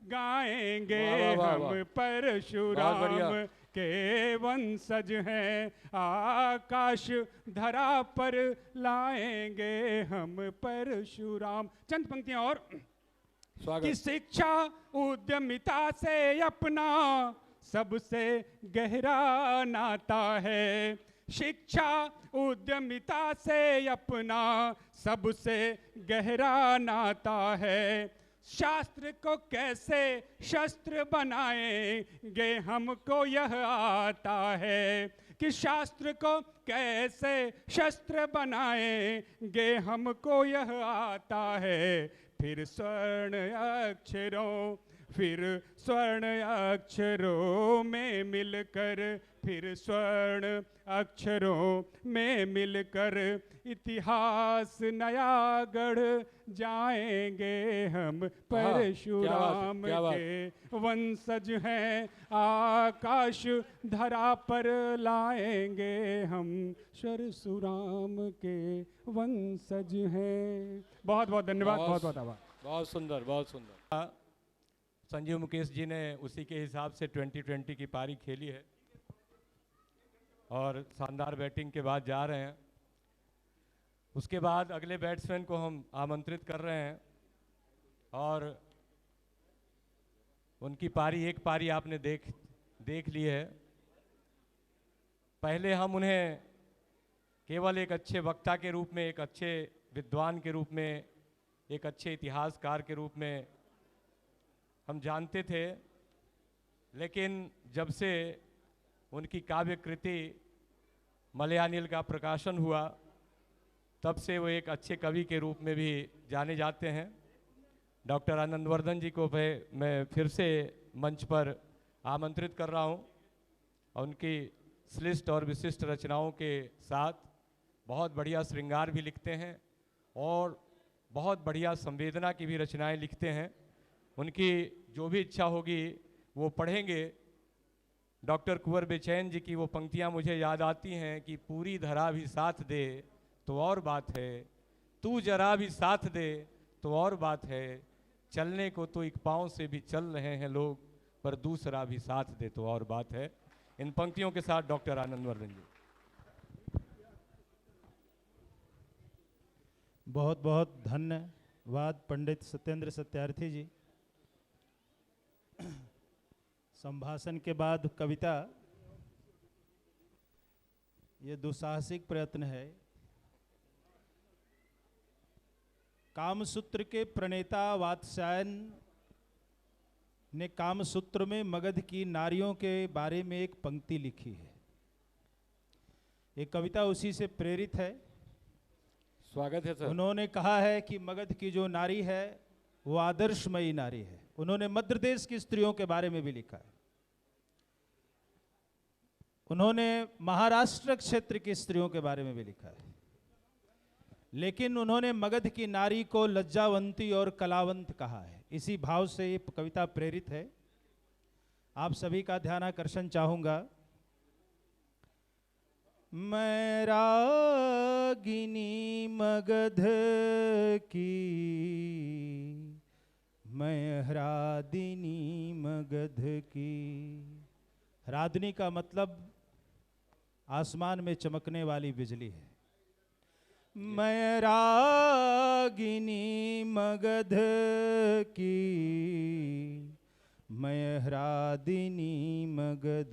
गाएंगे वाह, वाह, हम वाह। बहुत परशुराम बढ़िया। के वंशज हैं। आकाश धरा पर लाएंगे हम परशुराम। चंद पंक्तियां और। कि स्वागत। शिक्षा उद्यमिता से अपना सबसे गहरा नाता है। शिक्षा उद्यमिता से अपना सबसे गहरा नाता है। शास्त्र को कैसे शस्त्र बनाएंगे हमको यह आता है। कि शास्त्र को कैसे शस्त्र बनाएंगे हमको यह आता है। फिर स्वर्ण अक्षरों में मिलकर, फिर स्वर्ण अक्षरों में मिलकर इतिहास नया गढ़ जाएंगे हम परशुराम क्या बात। के वंशज हैं। आकाश धरा पर लाएंगे हम परशुराम के वंशज हैं। बहुत बहुत धन्यवाद। बहुत बहुत आभार। बहुत सुंदर, बहुत सुंदर। संजीव मुकेश जी ने उसी के हिसाब से 2020 की पारी खेली है और शानदार बैटिंग के बाद जा रहे हैं। उसके बाद अगले बैट्समैन को हम आमंत्रित कर रहे हैं और उनकी पारी, एक पारी आपने देख ली है। पहले हम उन्हें केवल एक अच्छे वक्ता के रूप में, एक अच्छे विद्वान के रूप में, एक अच्छे इतिहासकार के रूप में हम जानते थे, लेकिन जब से उनकी काव्य कृति मलयानिल का प्रकाशन हुआ, तब से वो एक अच्छे कवि के रूप में भी जाने जाते हैं। डॉक्टर आनंदवर्धन जी को मैं फिर से मंच पर आमंत्रित कर रहा हूँ। उनकी श्लिष्ट और विशिष्ट रचनाओं के साथ बहुत बढ़िया श्रृंगार भी लिखते हैं और बहुत बढ़िया संवेदना की भी रचनाएं लिखते हैं। उनकी जो भी इच्छा होगी वो पढ़ेंगे। डॉक्टर कुंवर बेचैन जी की वो पंक्तियां मुझे याद आती हैं कि पूरी धरा भी साथ दे तो और बात है, तू जरा भी साथ दे तो और बात है, चलने को तो एक पाँव से भी चल रहे हैं लोग, पर दूसरा भी साथ दे तो और बात है। इन पंक्तियों के साथ डॉक्टर आनंदवर्धन जी। बहुत बहुत धन्यवाद पंडित सत्येंद्र सत्यार्थी जी। संभाषण के बाद कविता, ये दुसाहसिक प्रयत्न है। कामसूत्र के प्रणेता वात्स्यायन ने कामसूत्र में मगध की नारियों के बारे में एक पंक्ति लिखी है। एक कविता उसी से प्रेरित है। स्वागत है सर। उन्होंने कहा है कि मगध की जो नारी है वो आदर्शमयी नारी है। उन्होंने मध्य देश की स्त्रियों के बारे में भी लिखा है। उन्होंने महाराष्ट्र क्षेत्र की स्त्रियों के बारे में भी लिखा है। लेकिन उन्होंने मगध की नारी को लज्जावंती और कलावंत कहा है। इसी भाव से ये कविता प्रेरित है। आप सभी का ध्यान आकर्षण चाहूंगा। मैं रागिनी मगध की, मैं ह्रादिनी मगध की। ह्रादिनी का मतलब आसमान में चमकने वाली बिजली है। मैं रागिनी मगध की, मैं ह्रादिनी मगध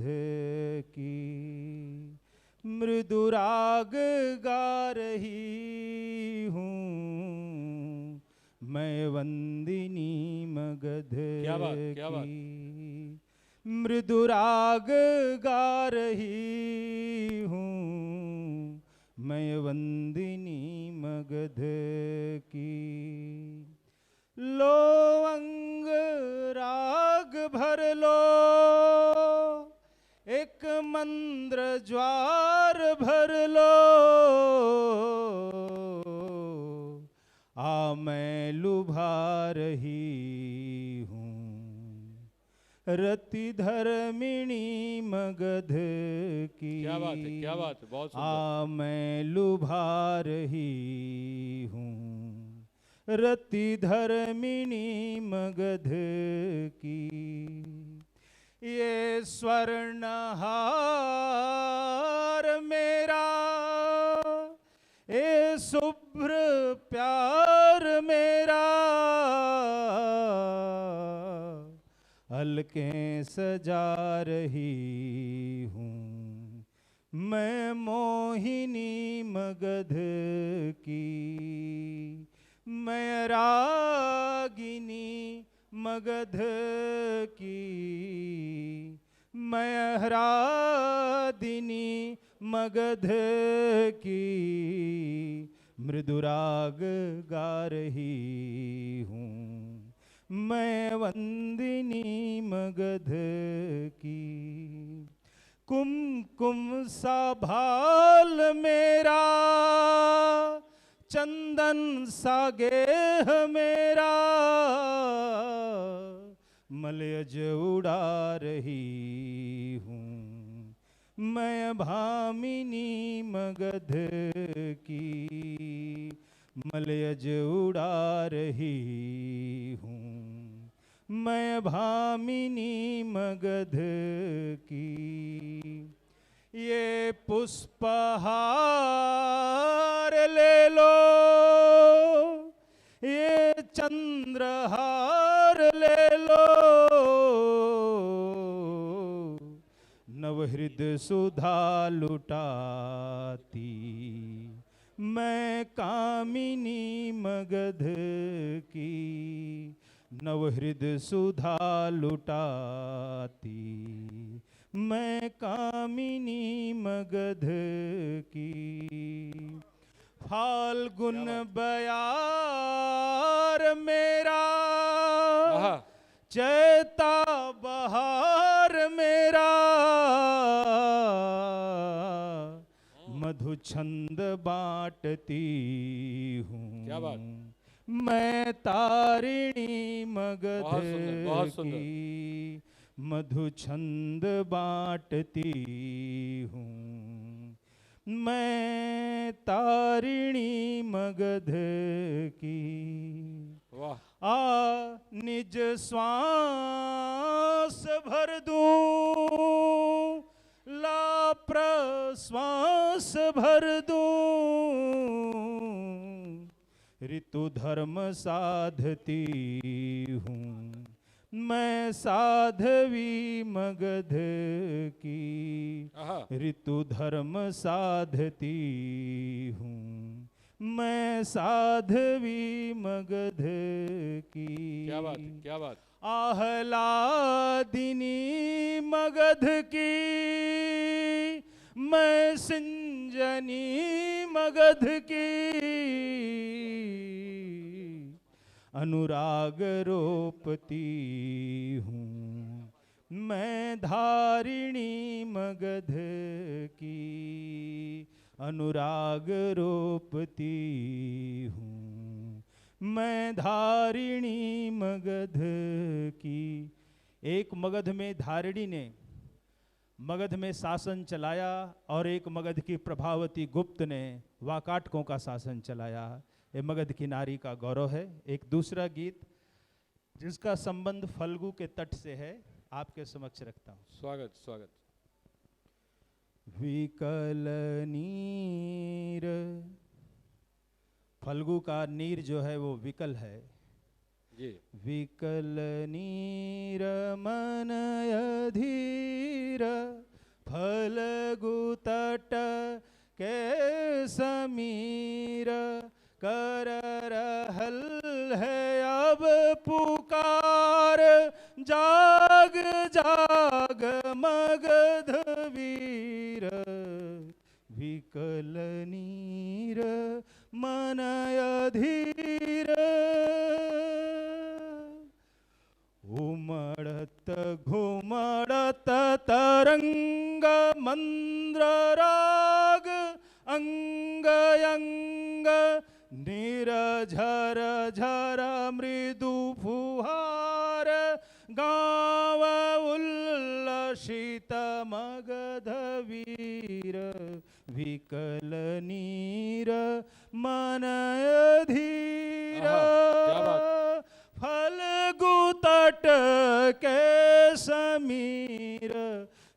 की। मृदु राग गा रही हूँ, मैं वंदिनी मगध क्या बात, क्या बात। की। मृदु राग गा रही हूँ, मैं वंदिनी मगध की। लो अंग राग भर लो, एक मंद्र ज्वार भर लो। आ मैं लुभा रही हूँ, रति धर्मिणी मगध की। क्या बात है, क्या बात है, बहुत सुंदर। आ मैं लुभा रही हूँ, रति धर्मिणी मगध की। ये स्वर्ण हार मेरा, ये शुभ्र प्यार मेरा, हल्के सजा रही हूँ, मैं मोहिनी मगध की। मैं रागिनी मगध की, मैं ह्रादिनी मगध की। मृदुराग गा रही हूँ, मैं वंदिनी मगध की। कुमकुम सा भाल मेरा, चंदन सा गेह मेरा, मलयज उड़ा रही हूँ, मैं भामिनी मगध की। मलयज उड़ा रही हूँ, मैं भामिनी मगध की। ये पुष्पहार ले लो, ये चंद्रहार ले लो। नवहृद सुधा लुटाती, मैं कामिनी मगध की। नवहृद सुधा लुटाती, मैं कामिनी मगध की। फाल्गुन बयार मेरा, आहा। चैता बहार मेरा, मधु छंद बांटती हूँ, क्या बात। मैं तारिणी मगध बहुत सुंदर, बहुत सुंदर। की। मधु छंद बांटती हूँ, मैं तारिणी मगध की। वाह। आ निज श्वास भर दूं, ला प्रश्वास भर दूं। ऋतु धर्म साधती हूँ, मैं साधवी मगध की। आहा। ऋतु धर्म साधती हूँ, मैं साध्वी मगध की। क्या बात है, क्या बात। आह्लादिनी मगध की, मैं सिंजनी मगध की। अनुराग रोपती हूँ मैं धारिणी मगध की। अनुराग रोपती हूँ मैं धारिणी मगध की। एक मगध में धारिणी ने मगध में शासन चलाया और एक मगध की प्रभावती गुप्त ने वाकाटकों का शासन चलाया। ये मगध की नारी का गौरव है। एक दूसरा गीत जिसका संबंध फल्गु के तट से है आपके समक्ष रखता हूँ। स्वागत स्वागत। विकल नीर, फल्गु का नीर जो है वो विकल है जी। विकल नीर मन अधीर, फल्गु तट के समीर। कर रहल है अब पुकार, जाग जाग मगध वीर। विकल नीर मन अधीर, उमड़त घुमड़त तरंग मंद्र राग। अंग अंग निरझर झर मृदु फुहार। गाँव उल्लसित मगध वीर। विकल नीर मन अधीर, क्या बात। फल्गु तट के समीर।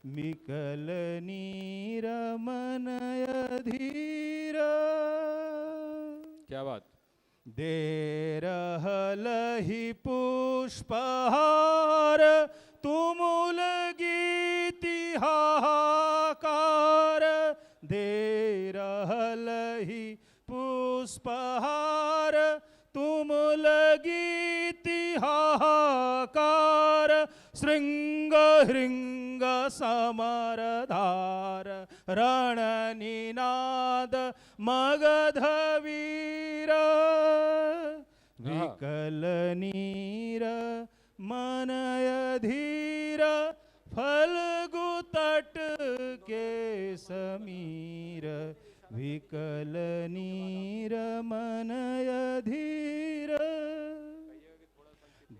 विकल नीर मन अधीर। क्या बात। दे रहलहि पुष्पहार, तुमुल गीति हाहाकार। दे रहलहि पुष्पहार, तुमुल गीति हाहाकार। श्रृंग हृंग समरधार, रण निनाद मगध वीर। विकल नीर मन अधीर, फल्गु तट के समीर। विकल नीर मन अधीर।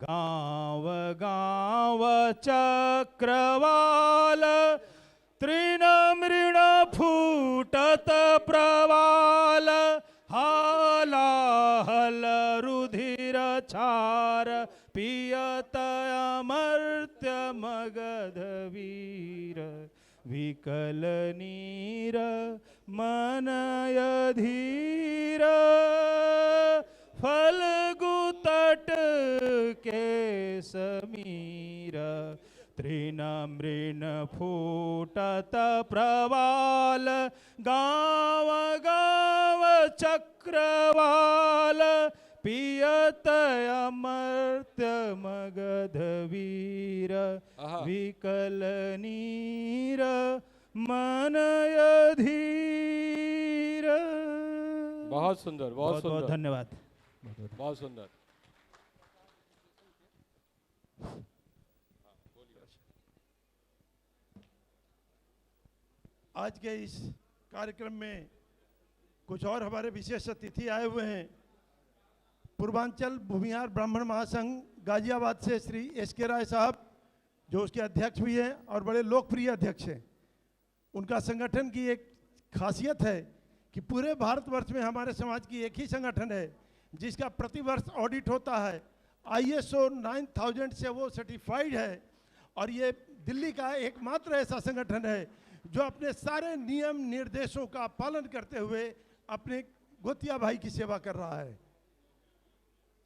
गाँव गाँव चक्रवाल, तृण मृण फूटत प्रवाल। हालाहल रुधिर छार, पियत अमर्त्य मगध वीर। विकल नीर मन अधीर, फल्गु तट के समीर। तृण मृण फूटत प्रवाल, गाँव गाँव चक्रवाल। पियत अमर्त्य मगध वीर। विकल नीर मन अधीर। बहुत सुंदर, बहुत सुंदर। बहुत धन्यवाद। बहुत सुंदर। आज के इस कार्यक्रम में कुछ और हमारे विशेष अतिथि आए हुए हैं। पूर्वांचल भूमिहार ब्राह्मण महासंघ गाजियाबाद से श्री एस.के. राय साहब, जो उसके अध्यक्ष भी हैं और बड़े लोकप्रिय अध्यक्ष हैं। उनका संगठन की एक खासियत है कि पूरे भारतवर्ष में हमारे समाज की एक ही संगठन है जिसका प्रतिवर्ष ऑडिट होता है। ISO 9000 से वो सर्टिफाइड है और ये दिल्ली का एकमात्र ऐसा संगठन है जो अपने सारे नियम निर्देशों का पालन करते हुए अपने गोतिया भाई की सेवा कर रहा है।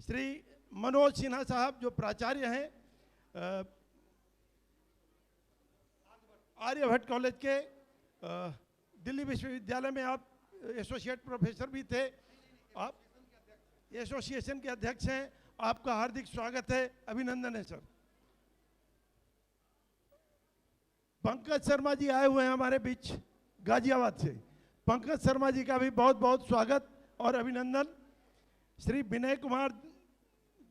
श्री मनोज सिन्हा साहब जो प्राचार्य हैं आर्यभट्ट कॉलेज के, दिल्ली विश्वविद्यालय में आप एसोसिएट प्रोफेसर भी थे आप एसोसिएशन के अध्यक्ष हैं, आपका हार्दिक स्वागत है, अभिनंदन है सर। पंकज शर्मा जी आए हुए हैं हमारे बीच गाजियाबाद से। पंकज शर्मा जी का भी बहुत बहुत स्वागत और अभिनंदन। श्री विनय कुमार,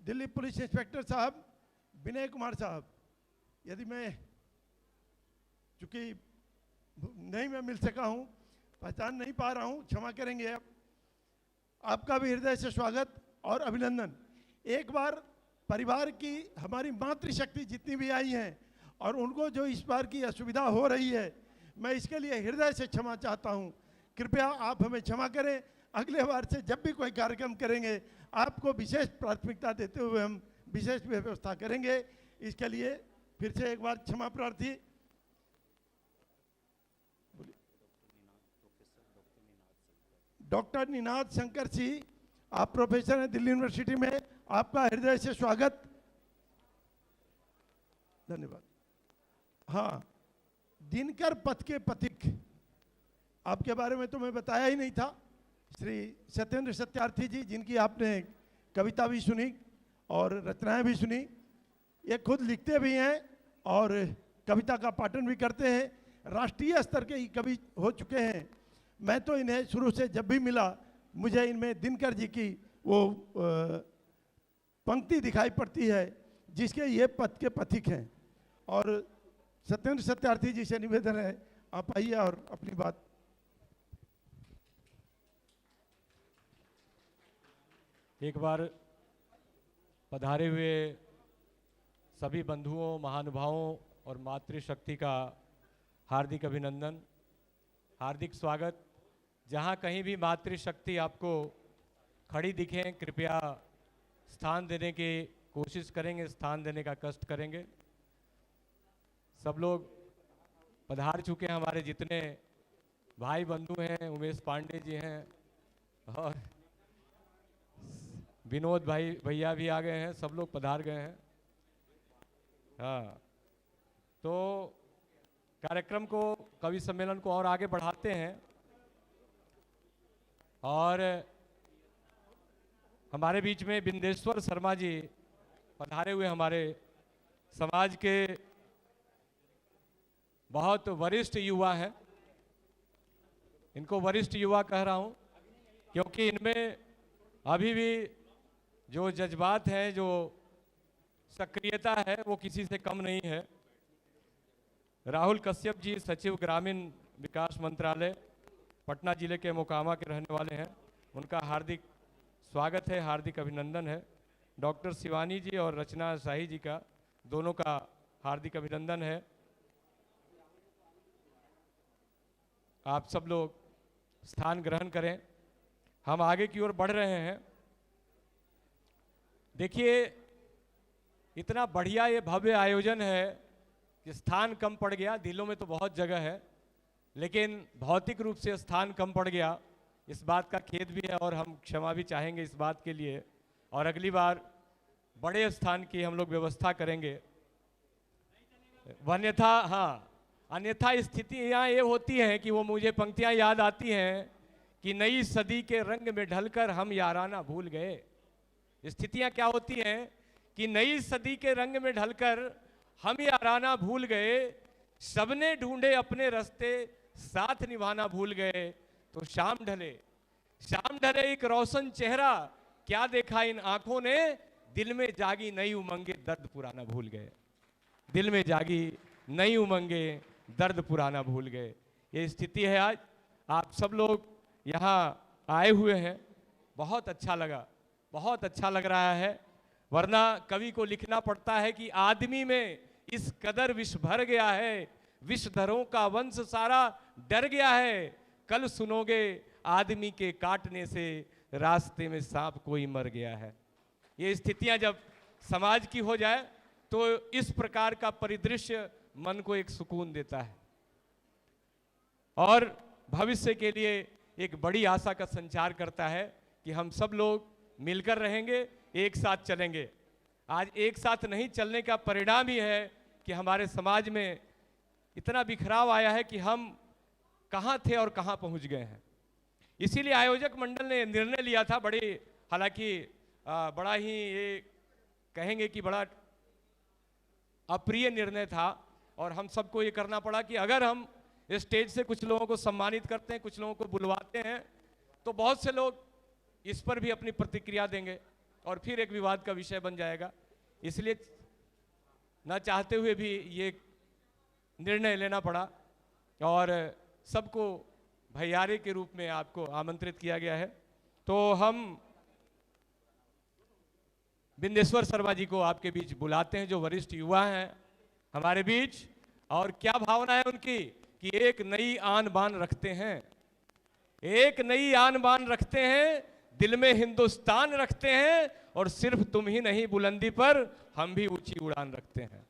दिल्ली पुलिस इंस्पेक्टर साहब, विनय कुमार साहब, यदि मैं चूंकि नहीं मैं मिल सका हूं, पहचान नहीं पा रहा हूं, क्षमा करेंगे आप। आपका भी हृदय से स्वागत और अभिनंदन। एक बार परिवार की हमारी मातृशक्ति जितनी भी आई हैं और उनको जो इस बार की असुविधा हो रही है, मैं इसके लिए हृदय से क्षमा चाहता हूं। कृपया आप हमें क्षमा करें। अगले बार से जब भी कोई कार्यक्रम करेंगे आपको विशेष प्राथमिकता देते हुए हम विशेष व्यवस्था करेंगे। इसके लिए फिर से एक बार क्षमा प्रार्थी। डॉक्टर निनाद शंकर सिंह, आप प्रोफेसर हैं दिल्ली यूनिवर्सिटी में, आपका हृदय से स्वागत, धन्यवाद। हाँ, दिनकर पथ के पथिक, आपके बारे में तो मैं बताया ही नहीं था। श्री सत्येंद्र सत्यार्थी जी, जिनकी आपने कविता भी सुनी और रचनाएं भी सुनी, ये खुद लिखते भी हैं और कविता का पाठन भी करते हैं, राष्ट्रीय स्तर के कवि हो चुके हैं। मैं तो इन्हें शुरू से जब भी मिला मुझे इनमें दिनकर जी की वो पंक्ति दिखाई पड़ती है जिसके ये पथ के पथिक हैं। और सत्येंद्र सत्यार्थी जी से निवेदन है, आप आइए और अपनी बात। एक बार पधारे हुए सभी बंधुओं, महानुभावों और मातृशक्ति का हार्दिक अभिनंदन, हार्दिक स्वागत। जहाँ कहीं भी मातृशक्ति आपको खड़ी दिखें, कृपया स्थान देने की कोशिश करेंगे, स्थान देने का कष्ट करेंगे। सब लोग पधार चुके हैं, हमारे जितने भाई बंधु हैं, उमेश पांडे जी हैं और विनोद भाई भैया भी आ गए हैं, सब लोग पधार गए हैं। हाँ, तो कार्यक्रम को, कवि सम्मेलन को और आगे बढ़ाते हैं और हमारे बीच में बिंदेश्वर शर्मा जी पधारे हुए, हमारे समाज के बहुत वरिष्ठ युवा हैं। इनको वरिष्ठ युवा कह रहा हूं क्योंकि इनमें अभी भी जो जज्बात हैं, जो सक्रियता है, वो किसी से कम नहीं है। राहुल कश्यप जी, सचिव ग्रामीण विकास मंत्रालय, पटना जिले के मोकामा के रहने वाले हैं, उनका हार्दिक स्वागत है, हार्दिक अभिनंदन है। डॉक्टर शिवानी जी और रचना शाही जी का, दोनों का हार्दिक अभिनंदन है। आप सब लोग स्थान ग्रहण करें, हम आगे की ओर बढ़ रहे हैं। देखिए, इतना बढ़िया ये भव्य आयोजन है कि स्थान कम पड़ गया। दिलों में तो बहुत जगह है, लेकिन भौतिक रूप से स्थान कम पड़ गया, इस बात का खेद भी है और हम क्षमा भी चाहेंगे इस बात के लिए। और अगली बार बड़े स्थान की हम लोग व्यवस्था करेंगे। अन्यथा, हाँ, अन्यथा स्थितियाँ ये होती हैं कि वो मुझे पंक्तियाँ याद आती हैं कि नई सदी के रंग में ढलकर हम याराना भूल गए। स्थितियाँ क्या होती हैं कि नई सदी के रंग में ढलकर हम याराना भूल गए, सबने ढूंढे अपने रास्ते, साथ निभाना भूल गए। तो शाम ढले, शाम ढले एक रोशन चेहरा, क्या देखा इन आंखों ने, दिल में जागी नई उमंगे, दर्द पुराना भूल गए। दिल में जागी नई उमंगे, दर्द पुराना भूल गए। ये स्थिति है आज। आप सब लोग यहाँ आए हुए हैं, बहुत अच्छा लगा, बहुत अच्छा लग रहा है। वरना कवि को लिखना पड़ता है कि आदमी में इस कदर विष भर गया है, विषधरों का वंश सारा डर गया है। कल सुनोगे आदमी के काटने से, रास्ते में सांप कोई मर गया है। ये स्थितियां जब समाज की हो जाए तो इस प्रकार का परिदृश्य मन को एक सुकून देता है और भविष्य के लिए एक बड़ी आशा का संचार करता है कि हम सब लोग मिलकर रहेंगे, एक साथ चलेंगे। आज एक साथ नहीं चलने का परिणाम ही है कि हमारे समाज में इतना बिखराव आया है कि हम कहाँ थे और कहाँ पहुँच गए हैं। इसीलिए आयोजक मंडल ने निर्णय लिया था, हालांकि बड़ा ही ये कहेंगे कि बड़ा अप्रिय निर्णय था, और हम सबको ये करना पड़ा कि अगर हम स्टेज से कुछ लोगों को सम्मानित करते हैं, कुछ लोगों को बुलवाते हैं, तो बहुत से लोग इस पर भी अपनी प्रतिक्रिया देंगे और फिर एक विवाद का विषय बन जाएगा। इसलिए ना चाहते हुए भी ये निर्णय लेना पड़ा और सबको भैयारे के रूप में आपको आमंत्रित किया गया है। तो हम बिंदेश्वर शर्मा जी को आपके बीच बुलाते हैं, जो वरिष्ठ युवा हैं हमारे बीच, और क्या भावना है उनकी कि एक नई आन बान रखते हैं, एक नई आन बान रखते हैं, दिल में हिंदुस्तान रखते हैं, और सिर्फ तुम ही नहीं बुलंदी पर हम भी ऊंची उड़ान रखते हैं।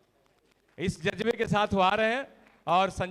इस जज्बे के साथ वो आ रहे हैं और